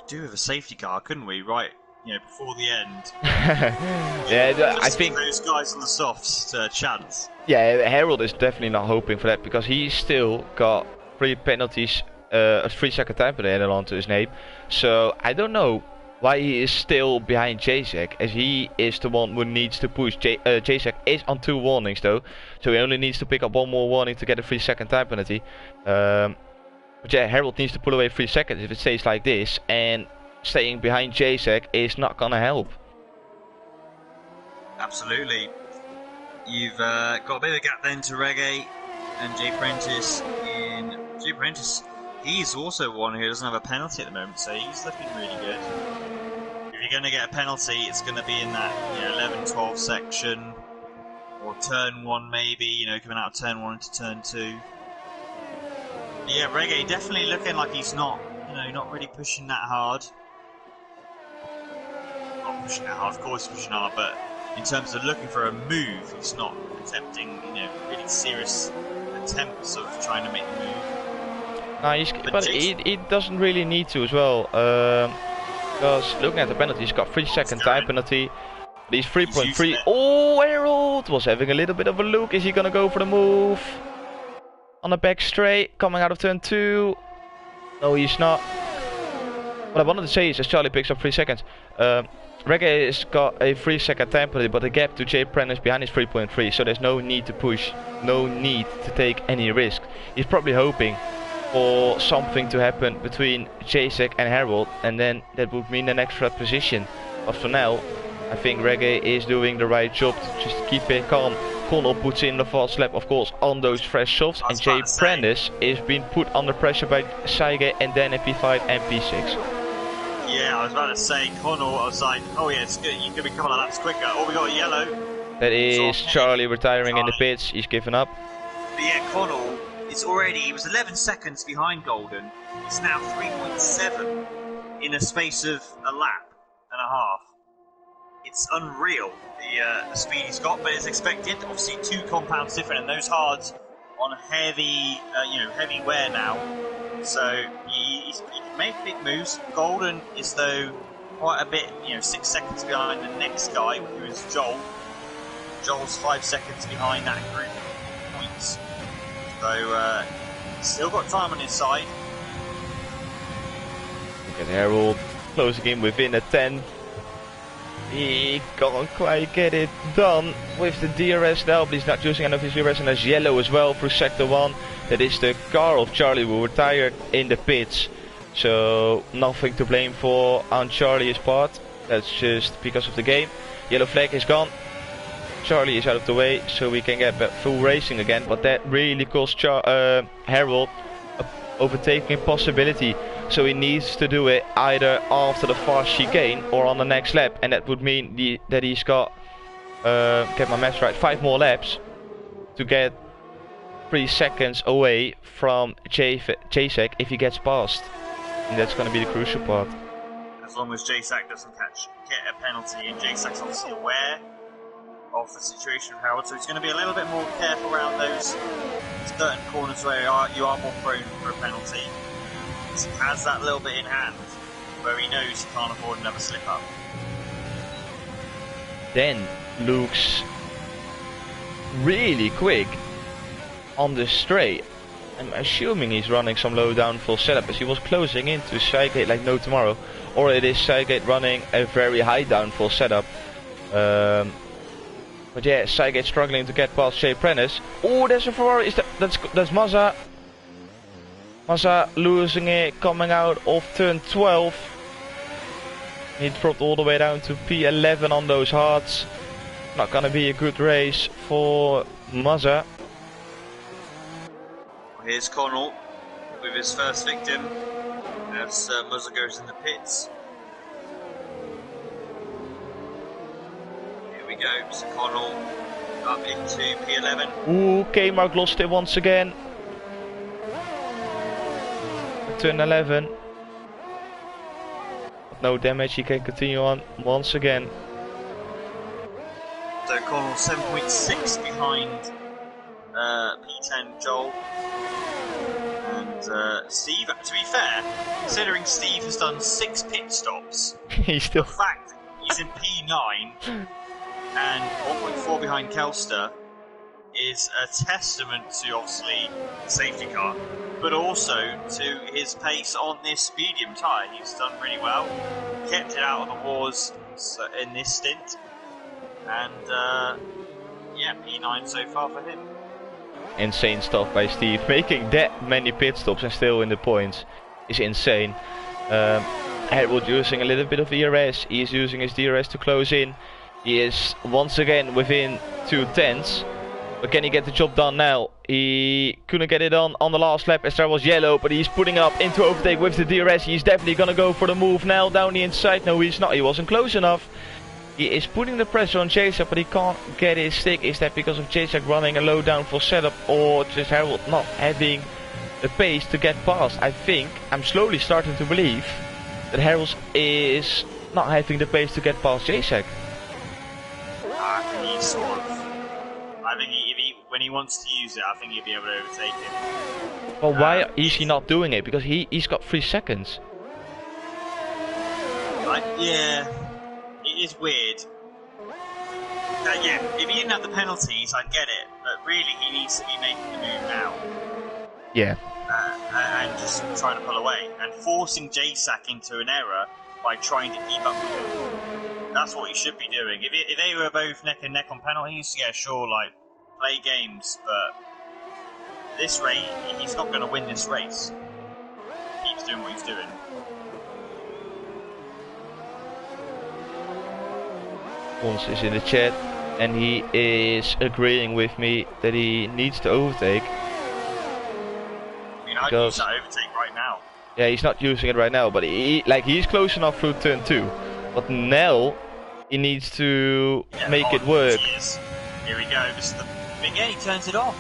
Do with a safety car, couldn't we? Right, before the end. Yeah, I think those guys on the softs to chance. Yeah, Harold is definitely not hoping for that, because he's still got 3 penalties, a 3-second time penalty added on to his name. So I don't know why he is still behind Jasek, as he is the one who needs to push. Jasek is on 2 warnings though, so he only needs to pick up 1 more warning to get a 3-second time penalty. But yeah, Harold needs to pull away 3 seconds if it stays like this, and staying behind Jasek is not gonna help. Absolutely. You've got a bit of a gap then to Reggae and Jay Prentice. Jay Prentice, he's also one who doesn't have a penalty at the moment, so he's looking really good. If you're going to get a penalty, it's going to be in that 11-12 section, or turn 1 maybe, coming out of turn 1 into turn 2. Yeah, Reggae definitely looking like he's not really pushing that hard. not pushing it hard. Of course, he's pushing hard, but in terms of looking for a move, he's not attempting, really serious attempts of trying to make the move. No, but he doesn't really need to as well. Because looking at the penalty, he's got 3-second time penalty. He's 3.3. Oh, Harold was having a little bit of a look. Is he gonna go for the move? On the back straight, coming out of turn 2. No, he's not. What I wanted to say is, as Charlie picks up 3 seconds, Reggae has got a 3-second time penalty, but the gap to Jay Prentice behind is 3.3, so there's no need to push, no need to take any risk. He's probably hoping for something to happen between Jacek and Harold, and then that would mean an extra position. But for now, I think Reggae is doing the right job to just keep it calm. Connell puts in the fast lap, of course, on those fresh softs, and Jay Prentice is being put under pressure by Saige and then in P5 and P6. Yeah, I was about to say, Connell, I was like, oh yeah, it's good, you could be a couple of laps quicker. Oh, we got a yellow. That is Charlie retiring in the pits, he's given up. But yeah, Connell is already, he was 11 seconds behind Golden. It's now 3.7 in a space of a lap and a half. It's unreal, the speed he's got, but it's expected. Obviously, 2 compounds different, and those hards on heavy, heavy wear now. So he can make big moves. Golden is though quite a bit, 6 seconds behind the next guy, who is Joel. Joel's 5 seconds behind that group of points. So still got time on his side. Look at Harold closing in within a 10. He can't quite get it done with the DRS now, but he's not using any of his DRS, and there's yellow as well through sector 1. That is the car of Charlie, who retired in the pits. So nothing to blame for on Charlie's part. That's just because of the game. Yellow flag is gone. Charlie is out of the way, so we can get full racing again. But that really cost Harold a overtaking possibility. So he needs to do it either after the fast chicane or on the next lap, and that would mean that he's got, get my maths right, 5 more laps to get 3 seconds away from Jacek if he gets past. And that's going to be the crucial part. As long as Jacek doesn't get a penalty, and Jacek's obviously aware of the situation of Harold, so he's going to be a little bit more careful around those certain corners where you are more prone for a penalty. He has that little bit in hand where he knows he can't afford another slip up. Then looks really quick on the straight. I'm assuming he's running some low downfall setup, as he was closing into Seigate like no tomorrow, or it is Seigate running a very high downfall setup. But yeah, Seigate struggling to get past Jay Prentice. Oh, there's a Ferrari. That's Mazza. Mazza losing it, coming out of turn 12. He dropped all the way down to P11 on those hards. Not gonna be a good race for Mazza. Here's Connell with his first victim as Mazza goes in the pits. Here we go, so Connell up into P11. Ooh, K-Mark lost it once again. Turn 11. No damage, he can continue on once again. So Connell 7.6 behind P10 Joel. And Steve, to be fair, considering Steve has done 6 pit stops, he's still... the fact he's in P9 and 1.4 behind Kelster is a testament to, obviously, the safety car, but also to his pace on this medium tyre. He's done really well, kept it out of the wars in this stint, and yeah, P9 so far for him. Insane stuff by Steve. Making that many pit stops and still in the points is insane. Harold using a little bit of DRS. He is using his DRS to close in. He is once again within 2 tenths. But can he get the job done now? He couldn't get it on the last lap as there was yellow, but he's putting up into overtake with the DRS. He's definitely gonna go for the move now down the inside. No, he's not. He wasn't close enough. He is putting the pressure on Jacek, but he can't get his stick. Is that because of Jacek running a low downfall setup, or just Harold not having the pace to get past? I think I'm slowly starting to believe that Harold is not having the pace to get past Jacek. I think he's sort of. I think when he wants to use it, I think he'll be able to overtake him. Well, why is he not doing it? Because he's got 3 seconds. Yeah, it is weird. Yeah, if he didn't have the penalties, I'd get it. But really, he needs to be making the move now. Yeah. And just trying to pull away. And forcing Jacek into an error by trying to keep up with him. That's what he should be doing. If they were both neck and neck on penalties, yeah, sure, like, play games. But this race, he's not going to win this race. He keeps doing what he's doing. Ons is in the chat and he is agreeing with me that he needs to overtake. I mean, I'd use that overtake right now. Yeah, he's not using it right now, but he's close enough through turn 2. But now he needs to make it work. Here we go. This is the big he turns it on.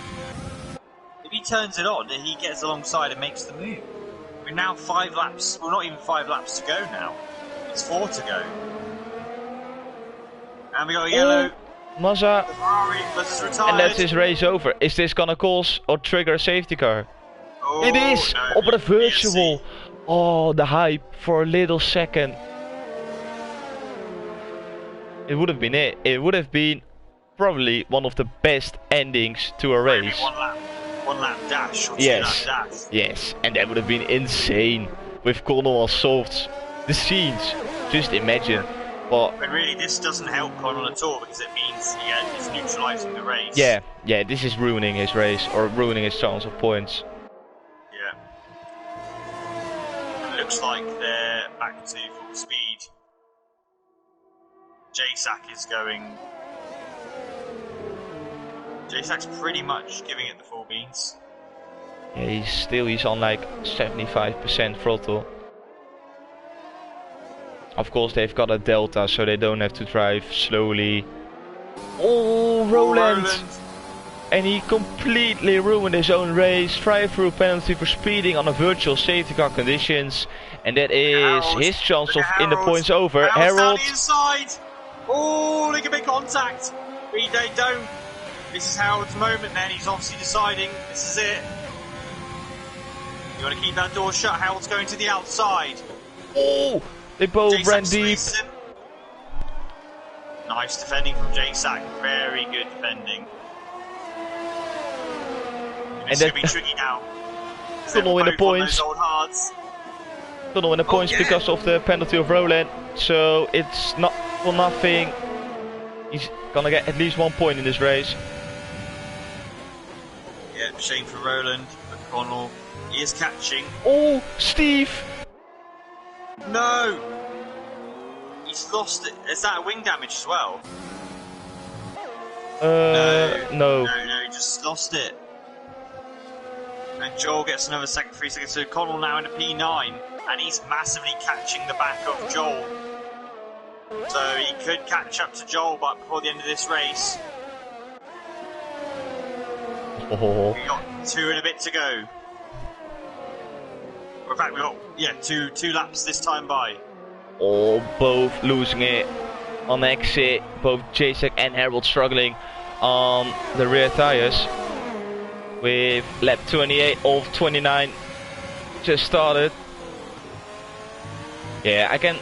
If he turns it on, he gets alongside and makes the move. We're now 5 laps. Well, not even 5 laps to go now. It's 4 to go. And we got a yellow. Mazza. Mazza's retired. And that's his race over. Is this gonna cause or trigger a safety car? Oh, it is! No, oh, but a virtual! Oh, the hype for a little second. It would have been it. It would have been probably one of the best endings to a race. Maybe one lap dash or yes. 2 lap dash. Yes, and that would have been insane. With Connell on softs. The scenes. Just imagine. But really, this doesn't help Connell at all because it means he's neutralising the race. Yeah, this is ruining his race or ruining his chance of points. Yeah. It looks like they're back to full speed. Jacek is going. Jacek's pretty much giving it the full beans. Yeah, he's on like 75% throttle. Of course, they've got a delta, so they don't have to drive slowly. Oh, Roland! And he completely ruined his own race. Drive-through penalty for speeding on a virtual safety car conditions. And that is his chance of in the points over. Harold. Inside. Oh, they can make contact. They don't. This is Harold's moment then. He's obviously deciding this is it. You want to keep that door shut. Harold's going to the outside. Oh! They both ran deep. Nice defending from Jacek. Very good defending. It's going to be tricky now. Connell in the points. Connell in the points because of the penalty of Roland. So it's not for nothing. He's going to get at least 1 point in this race. Yeah, shame for Roland. But Connell, he is catching. Oh, Steve! No! He's lost it. Is that wing damage as well? No, he just lost it. And Joel gets another 3 seconds. So Connell now in a P9, and he's massively catching the back of Joel. So he could catch up to Joel, but before the end of this race. Oh. We got 2 and a bit to go. In fact, we got two laps this time by. Oh, both losing it on exit. Both Jacek and Harold struggling on the rear tires. With lap 28 of 29 just started. Yeah, I can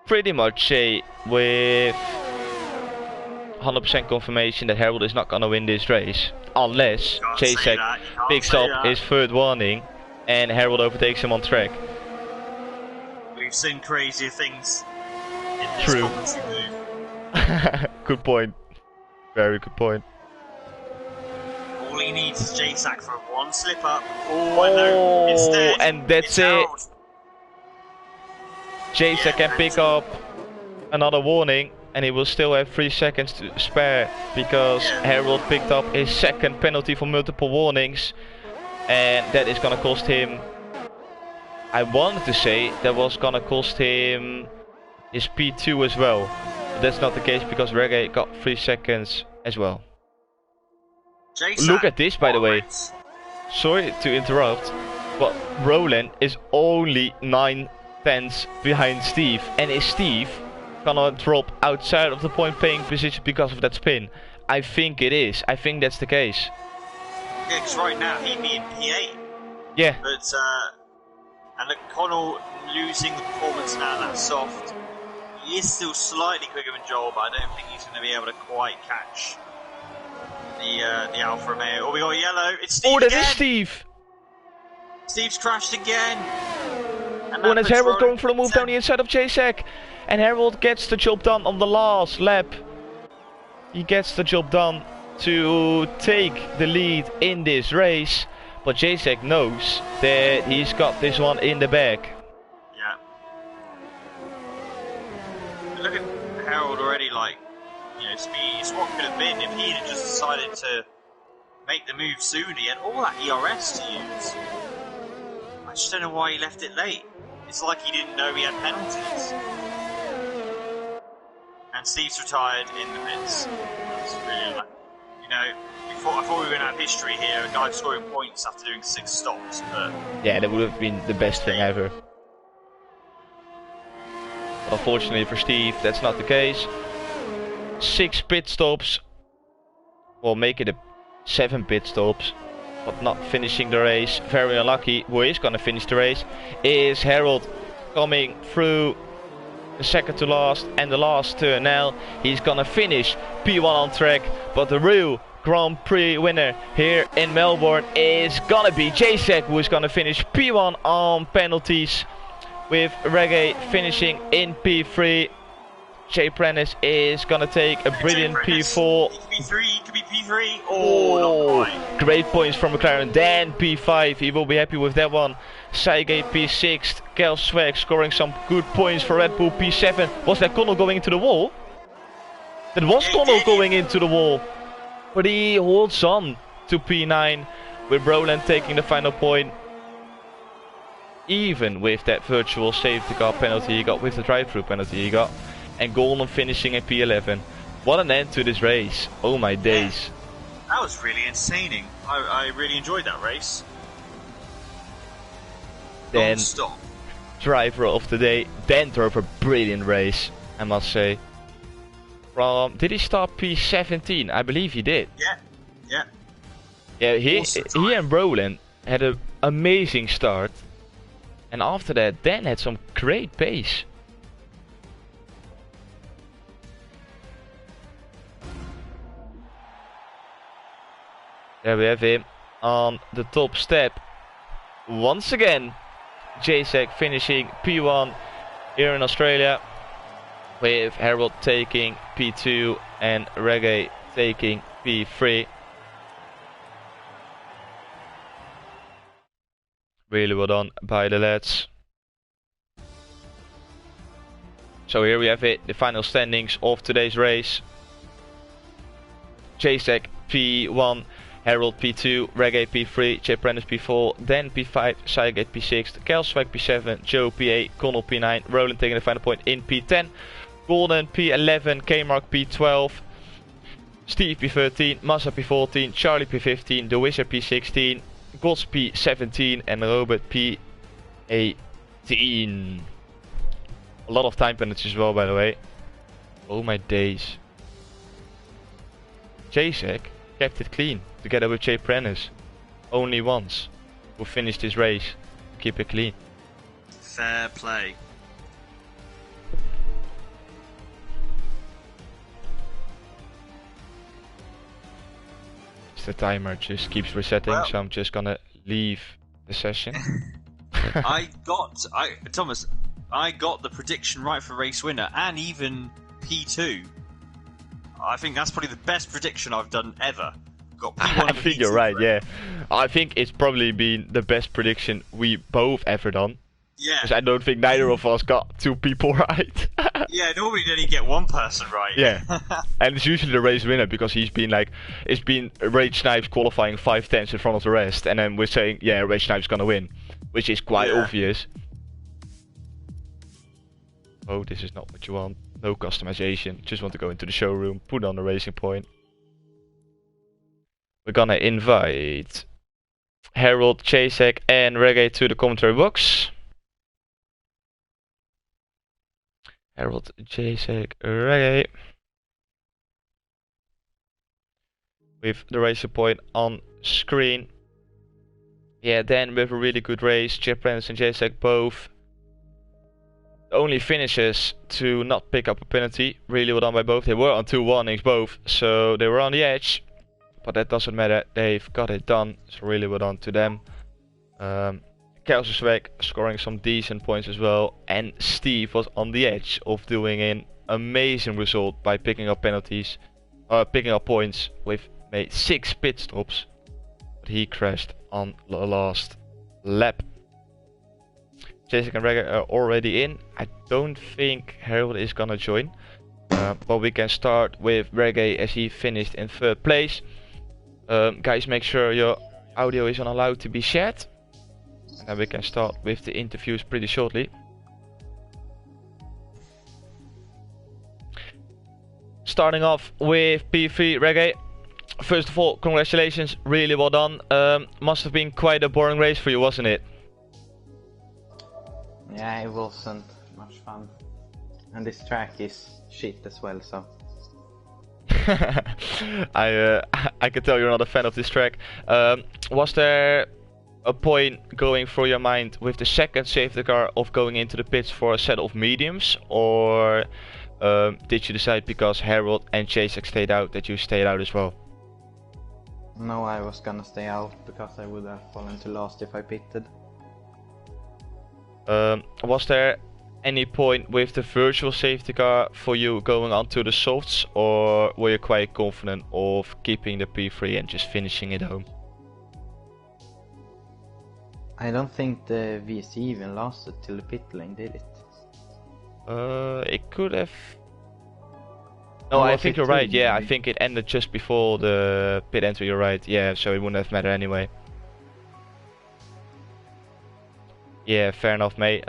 pretty much say with 100% confirmation that Harold is not gonna win this race. Unless Jacek picks up his 3rd warning and Harold overtakes him on track. We've seen crazier things in this True. commentary move. Good point. Very good point. All he needs is Jacek for 1 slip up. Oh, no. Instead, and that's it. Jacek can pick up another warning. And he will still have 3 seconds to spare because Harold picked up his 2nd penalty for multiple warnings, and that is gonna cost him. I wanted to say that was gonna cost him his P2 as well, but that's not the case because Reggae got 3 seconds as well. Jacek. Look at this, by the way. Sorry to interrupt, but Roland is only 9 tenths behind Steve. And is Steve gonna drop outside of the point paying position because of that spin? I think it is. I think that's the case. Yeah, because right now he'd be in P8. Yeah. But, and look, Connell losing the performance now, that's soft. He is still slightly quicker than Joel, but I don't think he's going to be able to quite catch the Alfa Romeo. Oh, we got a yellow. It's Steve. Oh, that again. is Steve. Steve's crashed again. And it's Harold going for a move down the inside of Jacek. And Harold gets the job done on the last lap. He gets the job done to take the lead in this race. But Jacek knows that he's got this one in the bag. Yeah. Look at Harold already, like, you know, speed. It's what could have been if he had just decided to make the move soon. He had all that ERS to use. I just don't know why he left it late. It's like he didn't know he had penalties. And Steve's retired in the pits. That's really unlucky. You know, I thought we were going to have history here, a guy scoring points after doing 6 stops, but... Yeah, that would have been the best thing ever. But unfortunately for Steve, that's not the case. 6 pit stops. Well, make it 7 pit stops. But not finishing the race. Very unlucky. Who is going to finish the race is Harold, coming through the second to last and the last turn. Now he's going to finish P1 on track. But the real Grand Prix winner here in Melbourne is going to be Jacek, who is going to finish P1 on penalties, with Reggae finishing in P3. Jay Prentice is gonna take a brilliant P4. He could be P3. Oh, not quite. Great points from McLaren. Then P5. He will be happy with that one. Saigate P6. Kel Swag scoring some good points for Red Bull. P7. Was that Connell going into the wall? That was Connell going into the wall. But he holds on to P9, with Roland taking the final point. Even with that virtual safety car penalty he got, with the drive-through penalty he got. And Golden finishing at P11. What an end to this race. Oh my days. That was really entertaining. I really enjoyed that race. Then Non-stop. driver of the day. Dan drove a brilliant race, I must say. Did he start P17? I believe he did. Yeah. Yeah, he and Roland had an amazing start. And after that, Dan had some great pace. There we have him on the top step. Once again, Jacek finishing P1 here in Australia, with Harold taking P2 and Reggae taking P3. Really well done by the lads. So here we have it, the final standings of today's race. Jacek P1, Harold P2, Reggae P3, Chip Prentice P4, Dan P5, Saigate P6, Kelswag P7, Joe P8, Connell P9, Roland taking the final point in P10, Golden P11, K-Mark P12, Steve P13, Massa P14, Charlie P15, The Wizard P16, Gods P17 and Robert P18. A lot of time penalties as well, by the way. Oh my days. Jacek kept it clean together with Jay Prentice. Only once who finished this race. Keep it clean. Fair play. The timer just keeps resetting, so I'm just gonna leave the session. Thomas, I got the prediction right for race winner and even P2. I think that's probably the best prediction I've done ever. Got P1 I think you're right, yeah. I think it's probably been the best prediction we both ever done. Yeah. Because I don't think neither of us got 2 people right. Yeah, normally they only get 1 person right. Yeah. And it's usually the race winner, because he's been like, it's been Rage Snipes qualifying 5 tenths in front of the rest, and then we're saying, yeah, Rage Snipes gonna win, which is quite obvious. Oh, this is not what you want. No customization. Just want to go into the showroom, put on the racing point. We're gonna invite Harold, Jacek and Reggae to the commentary box. Harold, Jacek, Reggae. With the racer point on screen. Yeah, then with a really good race, Chip Prentice and Jacek both only finishes to not pick up a penalty. Really well done by both. They were on 2 warnings both, so they were on the edge. But that doesn't matter, they've got it done, so really well done to them. Kelsey scoring some decent points as well, and Steve was on the edge of doing an amazing result by picking up penalties, picking up points with 6 pit stops, but he crashed on the last lap. Jacek and Reggae are already in. I don't think Harold is gonna join, but we can start with Reggae as he finished in 3rd place. Guys, make sure your audio isn't allowed to be shared. And then we can start with the interviews pretty shortly. Starting off with P3 Reggae. First of all, congratulations, really well done. Must have been quite a boring race for you, wasn't it? Yeah, it wasn't much fun. And this track is shit as well, so... I can tell you're not a fan of this track. Was there a point going through your mind with the second safety car of going into the pits for a set of mediums, or did you decide because Harold and Jacek stayed out that you stayed out as well? No, I was gonna stay out because I would have fallen to last if I pitted. Was there any point with the virtual safety car for you going onto the softs, or were you quite confident of keeping the P3 and just finishing it home? I don't think the VC even lasted till the pit lane, did it? It could have. No, I think you're right. Yeah, I think it ended just before the pit entry. You're right. Yeah, so it wouldn't have mattered anyway. Yeah, fair enough, mate.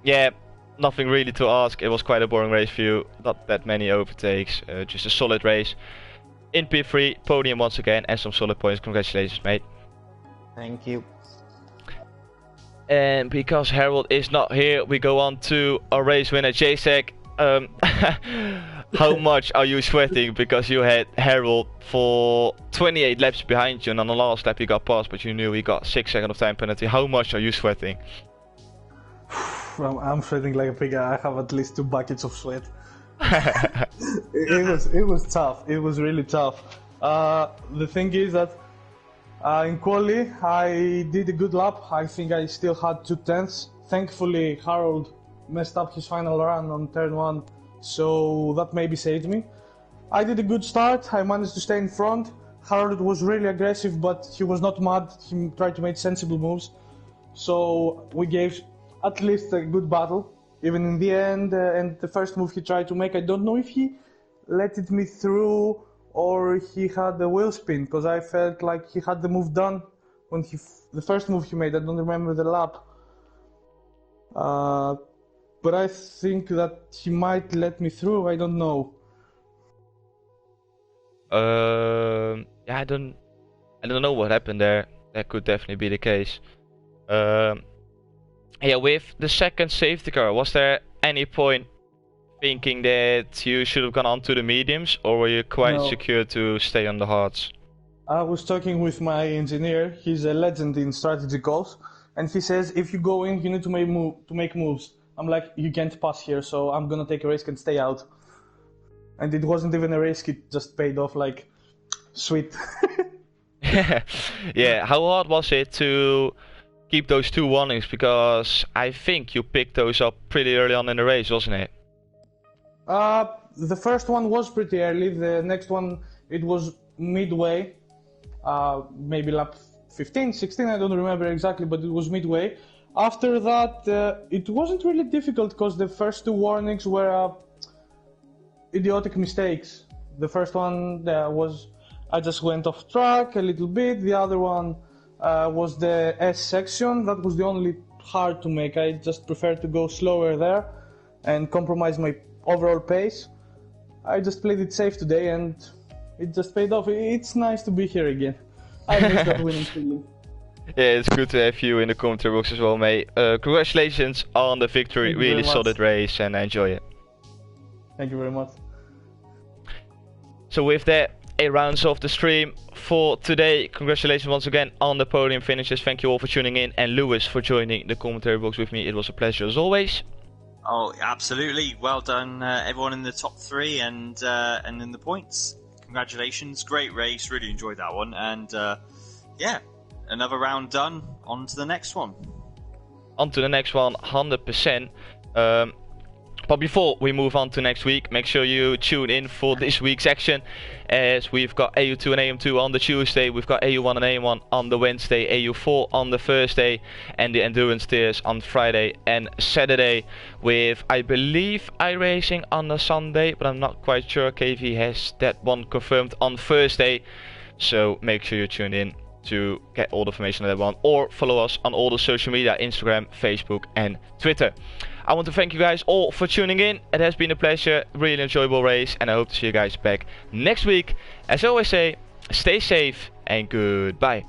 Yeah, nothing really to ask. It was quite a boring race for you. Not that many overtakes. Just a solid race. In P3, podium once again, and some solid points. Congratulations, mate. Thank you. And because Harold is not here, we go on to our race winner, Jacek. How much are you sweating? Because you had Harold for 28 laps behind you, and on the last lap you got passed, but you knew he got 6 seconds of time penalty. How much are you sweating? I'm sweating like a pig. I have at least 2 buckets of sweat. it was tough. It was really tough. The thing is that in quali I did a good lap. I think I still had 2/10. Thankfully Harold messed up his final run on turn 1, so that maybe saved me. I did a good start. I managed to stay in front. Harold was really aggressive, but he was not mad. He tried to make sensible moves. So we gave at least a good battle, even in the end. And the first move he tried to make, I don't know if he let it me through or he had the wheel spin, because I felt like he had the move done when the first move he made. I don't remember the lap. But I think that he might let me through. I don't know. Yeah, I don't know what happened there. That could definitely be the case. Yeah, with the second safety car, was there any point thinking that you should have gone on to the mediums, or were you quite secure to stay on the hards? I was talking with my engineer. He's a legend in strategy calls, and he says if you go in, you need to make moves. I'm like, you can't pass here, so I'm gonna take a risk and stay out. And it wasn't even a risk; it just paid off. Like, sweet. Yeah, how hard was it to keep those 2 warnings? Because I think you picked those up pretty early on in the race, wasn't it? The first one was pretty early. The next one, it was midway, maybe lap 15, 16, I don't remember exactly, but it was midway. After that, it wasn't really difficult because the first 2 warnings were idiotic mistakes. The first one was I just went off track a little bit. The other one was the S section. That was the only hard to make. I just preferred to go slower there and compromise my overall pace. I just played it safe today and it just paid off. It's nice to be here again. I miss that winning feeling. Yeah, it's good to have you in the commentary box as well, mate. Congratulations on the victory. Really solid race, and enjoy it. Thank you very much. So with that, it rounds off the stream for today. Congratulations once again on the podium finishes. Thank you all for tuning in, and Lewis for joining the commentary box with me. It was a pleasure as always. Oh, absolutely. Well done, everyone in the top 3 and in the points. Congratulations. Great race. Really enjoyed that one. And yeah, another round done. On to the next one. On to the next one, 100%. But before we move on to next week, make sure you tune in for this week's action, as we've got AU2 and AM2 on the Tuesday, we've got AU1 and AM1 on the Wednesday, AU4 on the Thursday, and the Endurance Tiers on Friday and Saturday, with, I believe, iRacing on the Sunday, but I'm not quite sure. KV has that one confirmed on Thursday, so make sure you tune in to get all the information on that one, or follow us on all the social media, Instagram, Facebook and Twitter. I want to thank you guys all for tuning in. It has been a pleasure, really enjoyable race, and I hope to see you guys back next week. As I always say, stay safe and goodbye.